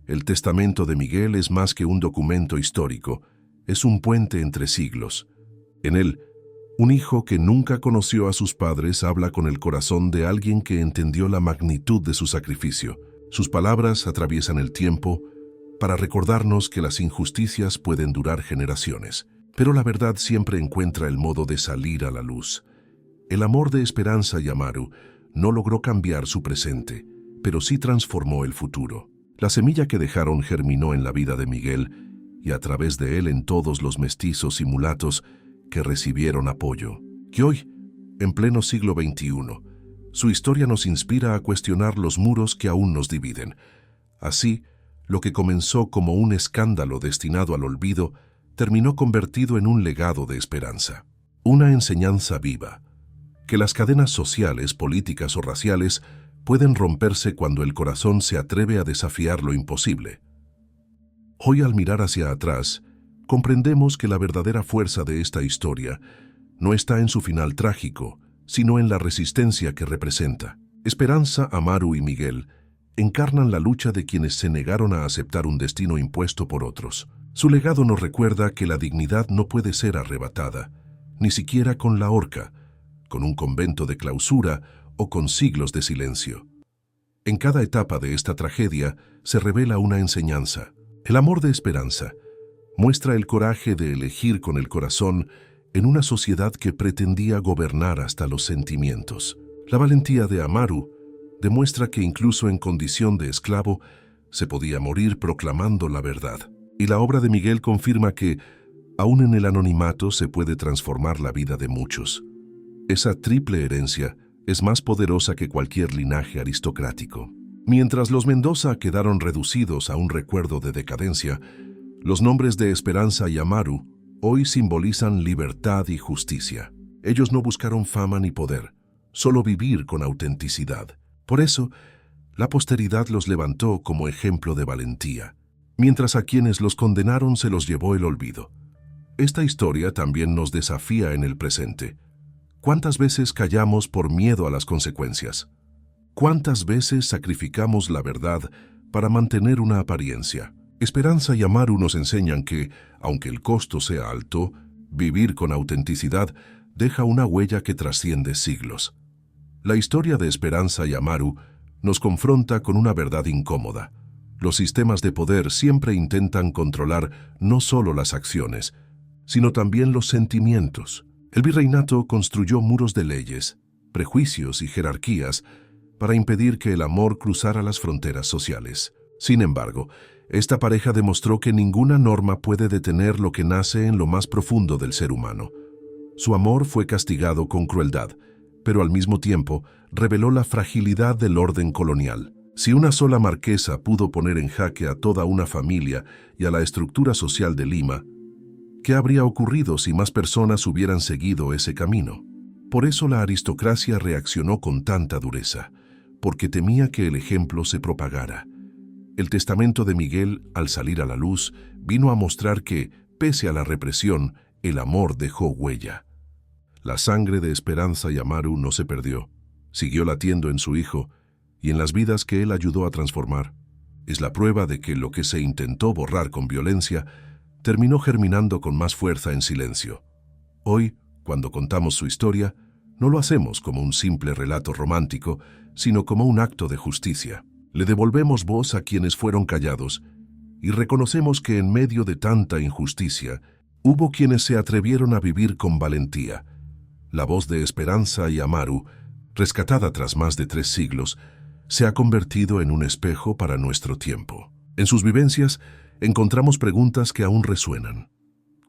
El testamento de Miguel es más que un documento histórico, es un puente entre siglos. En él, un hijo que nunca conoció a sus padres habla con el corazón de alguien que entendió la magnitud de su sacrificio. Sus palabras atraviesan el tiempo, para recordarnos que las injusticias pueden durar generaciones, pero la verdad siempre encuentra el modo de salir a la luz. El amor de Esperanza y Amaru no logró cambiar su presente, pero sí transformó el futuro. La semilla que dejaron germinó en la vida de Miguel y a través de él en todos los mestizos y mulatos que recibieron apoyo. Que hoy, en pleno siglo XXI, su historia nos inspira a cuestionar los muros que aún nos dividen. Así, lo que comenzó como un escándalo destinado al olvido, terminó convertido en un legado de esperanza. Una enseñanza viva, que las cadenas sociales, políticas o raciales pueden romperse cuando el corazón se atreve a desafiar lo imposible. Hoy, al mirar hacia atrás, comprendemos que la verdadera fuerza de esta historia no está en su final trágico, sino en la resistencia que representa. Esperanza, Amaru y Miguel encarnan la lucha de quienes se negaron a aceptar un destino impuesto por otros. Su legado nos recuerda que la dignidad no puede ser arrebatada, ni siquiera con la horca, con un convento de clausura o con siglos de silencio. En cada etapa de esta tragedia se revela una enseñanza. El amor de Esperanza muestra el coraje de elegir con el corazón en una sociedad que pretendía gobernar hasta los sentimientos. La valentía de Amaru demuestra que incluso en condición de esclavo se podía morir proclamando la verdad. Y la obra de Miguel confirma que, aún en el anonimato, se puede transformar la vida de muchos. Esa triple herencia es más poderosa que cualquier linaje aristocrático. Mientras los Mendoza quedaron reducidos a un recuerdo de decadencia, los nombres de Esperanza y Amaru hoy simbolizan libertad y justicia. Ellos no buscaron fama ni poder, solo vivir con autenticidad. Por eso, la posteridad los levantó como ejemplo de valentía, mientras a quienes los condenaron se los llevó el olvido. Esta historia también nos desafía en el presente. ¿Cuántas veces callamos por miedo a las consecuencias? ¿Cuántas veces sacrificamos la verdad para mantener una apariencia? Esperanza y Amaru nos enseñan que, aunque el costo sea alto, vivir con autenticidad deja una huella que trasciende siglos. La historia de Esperanza y Amaru nos confronta con una verdad incómoda. Los sistemas de poder siempre intentan controlar no solo las acciones, sino también los sentimientos. El virreinato construyó muros de leyes, prejuicios y jerarquías para impedir que el amor cruzara las fronteras sociales. Sin embargo, esta pareja demostró que ninguna norma puede detener lo que nace en lo más profundo del ser humano. Su amor fue castigado con crueldad, pero al mismo tiempo reveló la fragilidad del orden colonial. Si una sola marquesa pudo poner en jaque a toda una familia y a la estructura social de Lima, ¿qué habría ocurrido si más personas hubieran seguido ese camino? Por eso la aristocracia reaccionó con tanta dureza, porque temía que el ejemplo se propagara. El testamento de Miguel, al salir a la luz, vino a mostrar que, pese a la represión, el amor dejó huella. La sangre de Esperanza y Amaru no se perdió, siguió latiendo en su hijo y en las vidas que él ayudó a transformar. Es la prueba de que lo que se intentó borrar con violencia terminó germinando con más fuerza en silencio. Hoy, cuando contamos su historia, no lo hacemos como un simple relato romántico, sino como un acto de justicia. Le devolvemos voz a quienes fueron callados y reconocemos que en medio de tanta injusticia hubo quienes se atrevieron a vivir con valentía. La voz de Esperanza y Amaru, rescatada tras más de 3 siglos, se ha convertido en un espejo para nuestro tiempo. En sus vivencias encontramos preguntas que aún resuenan.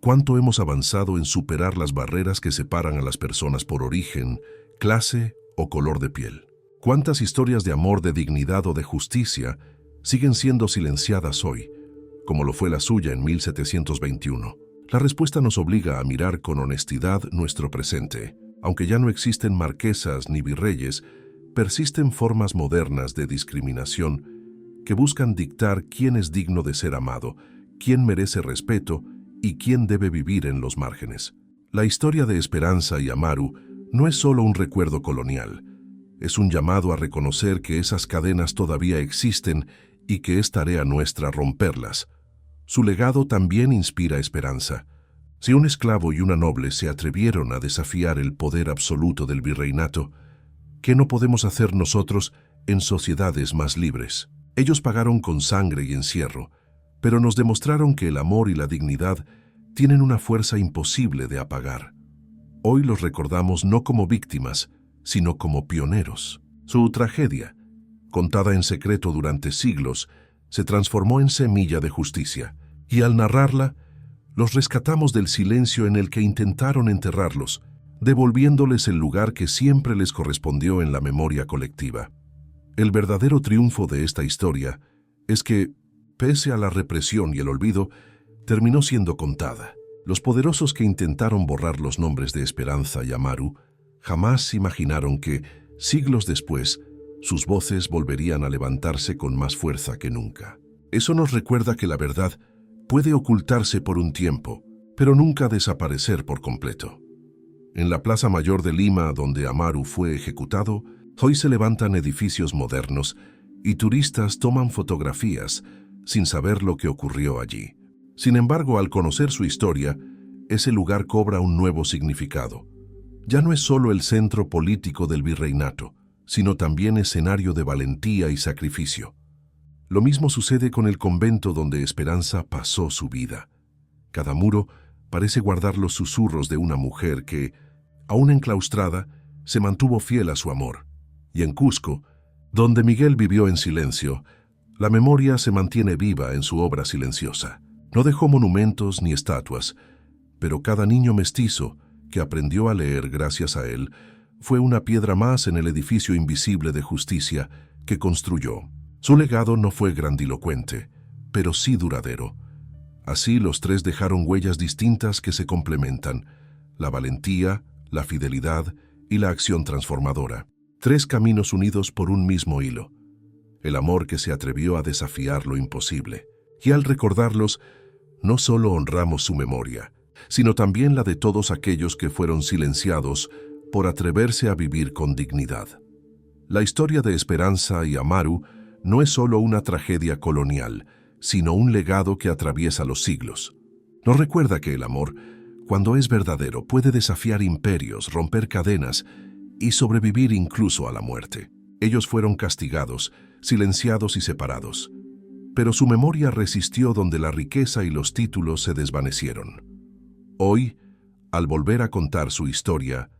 ¿Cuánto hemos avanzado en superar las barreras que separan a las personas por origen, clase o color de piel? ¿Cuántas historias de amor, de dignidad o de justicia siguen siendo silenciadas hoy, como lo fue la suya en 1721? La respuesta nos obliga a mirar con honestidad nuestro presente. Aunque ya no existen marquesas ni virreyes, persisten formas modernas de discriminación que buscan dictar quién es digno de ser amado, quién merece respeto y quién debe vivir en los márgenes. La historia de Esperanza y Amaru no es solo un recuerdo colonial, es un llamado a reconocer que esas cadenas todavía existen y que es tarea nuestra romperlas. Su legado también inspira esperanza. Si un esclavo y una noble se atrevieron a desafiar el poder absoluto del virreinato, ¿qué no podemos hacer nosotros en sociedades más libres? Ellos pagaron con sangre y encierro, pero nos demostraron que el amor y la dignidad tienen una fuerza imposible de apagar. Hoy los recordamos no como víctimas, sino como pioneros. Su tragedia, contada en secreto durante siglos, se transformó en semilla de justicia, y al narrarla, los rescatamos del silencio en el que intentaron enterrarlos, devolviéndoles el lugar que siempre les correspondió en la memoria colectiva. El verdadero triunfo de esta historia es que, pese a la represión y el olvido, terminó siendo contada. Los poderosos que intentaron borrar los nombres de Esperanza y Amaru jamás imaginaron que, siglos después, sus voces volverían a levantarse con más fuerza que nunca. Eso nos recuerda que la verdad puede ocultarse por un tiempo, pero nunca desaparecer por completo. En la Plaza Mayor de Lima, donde Amaru fue ejecutado, hoy se levantan edificios modernos y turistas toman fotografías sin saber lo que ocurrió allí. Sin embargo, al conocer su historia, ese lugar cobra un nuevo significado. Ya no es solo el centro político del virreinato, sino también escenario de valentía y sacrificio. Lo mismo sucede con el convento donde Esperanza pasó su vida. Cada muro parece guardar los susurros de una mujer que, aún enclaustrada, se mantuvo fiel a su amor. Y en Cusco, donde Miguel vivió en silencio, la memoria se mantiene viva en su obra silenciosa. No dejó monumentos ni estatuas, pero cada niño mestizo que aprendió a leer gracias a él fue una piedra más en el edificio invisible de justicia que construyó. Su legado no fue grandilocuente, pero sí duradero. Así los tres dejaron huellas distintas que se complementan: la valentía, la fidelidad y la acción transformadora. Tres caminos unidos por un mismo hilo. El amor que se atrevió a desafiar lo imposible. Y al recordarlos, no solo honramos su memoria, sino también la de todos aquellos que fueron silenciados por atreverse a vivir con dignidad. La historia de Esperanza y Amaru no es solo una tragedia colonial, sino un legado que atraviesa los siglos. Nos recuerda que el amor, cuando es verdadero, puede desafiar imperios, romper cadenas y sobrevivir incluso a la muerte. Ellos fueron castigados, silenciados y separados, pero su memoria resistió donde la riqueza y los títulos se desvanecieron. Hoy, al volver a contar su historia,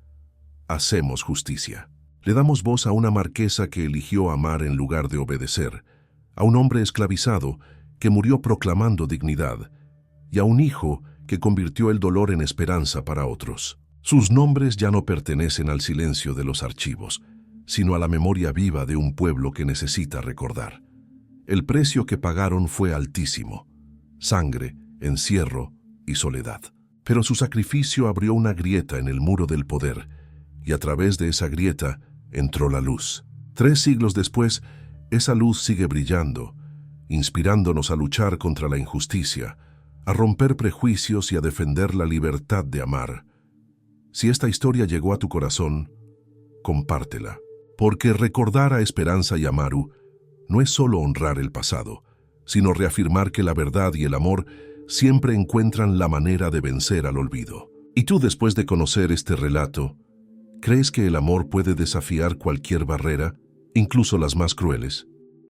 hacemos justicia. Le damos voz a una marquesa que eligió amar en lugar de obedecer, a un hombre esclavizado que murió proclamando dignidad, y a un hijo que convirtió el dolor en esperanza para otros. Sus nombres ya no pertenecen al silencio de los archivos, sino a la memoria viva de un pueblo que necesita recordar. El precio que pagaron fue altísimo: sangre, encierro y soledad. Pero su sacrificio abrió una grieta en el muro del poder, y a través de esa grieta entró la luz. 3 siglos después, esa luz sigue brillando, inspirándonos a luchar contra la injusticia, a romper prejuicios y a defender la libertad de amar. Si esta historia llegó a tu corazón, compártela, porque recordar a Esperanza y Amaru no es solo honrar el pasado, sino reafirmar que la verdad y el amor siempre encuentran la manera de vencer al olvido. Y tú, después de conocer este relato, ¿crees que el amor puede desafiar cualquier barrera, incluso las más crueles?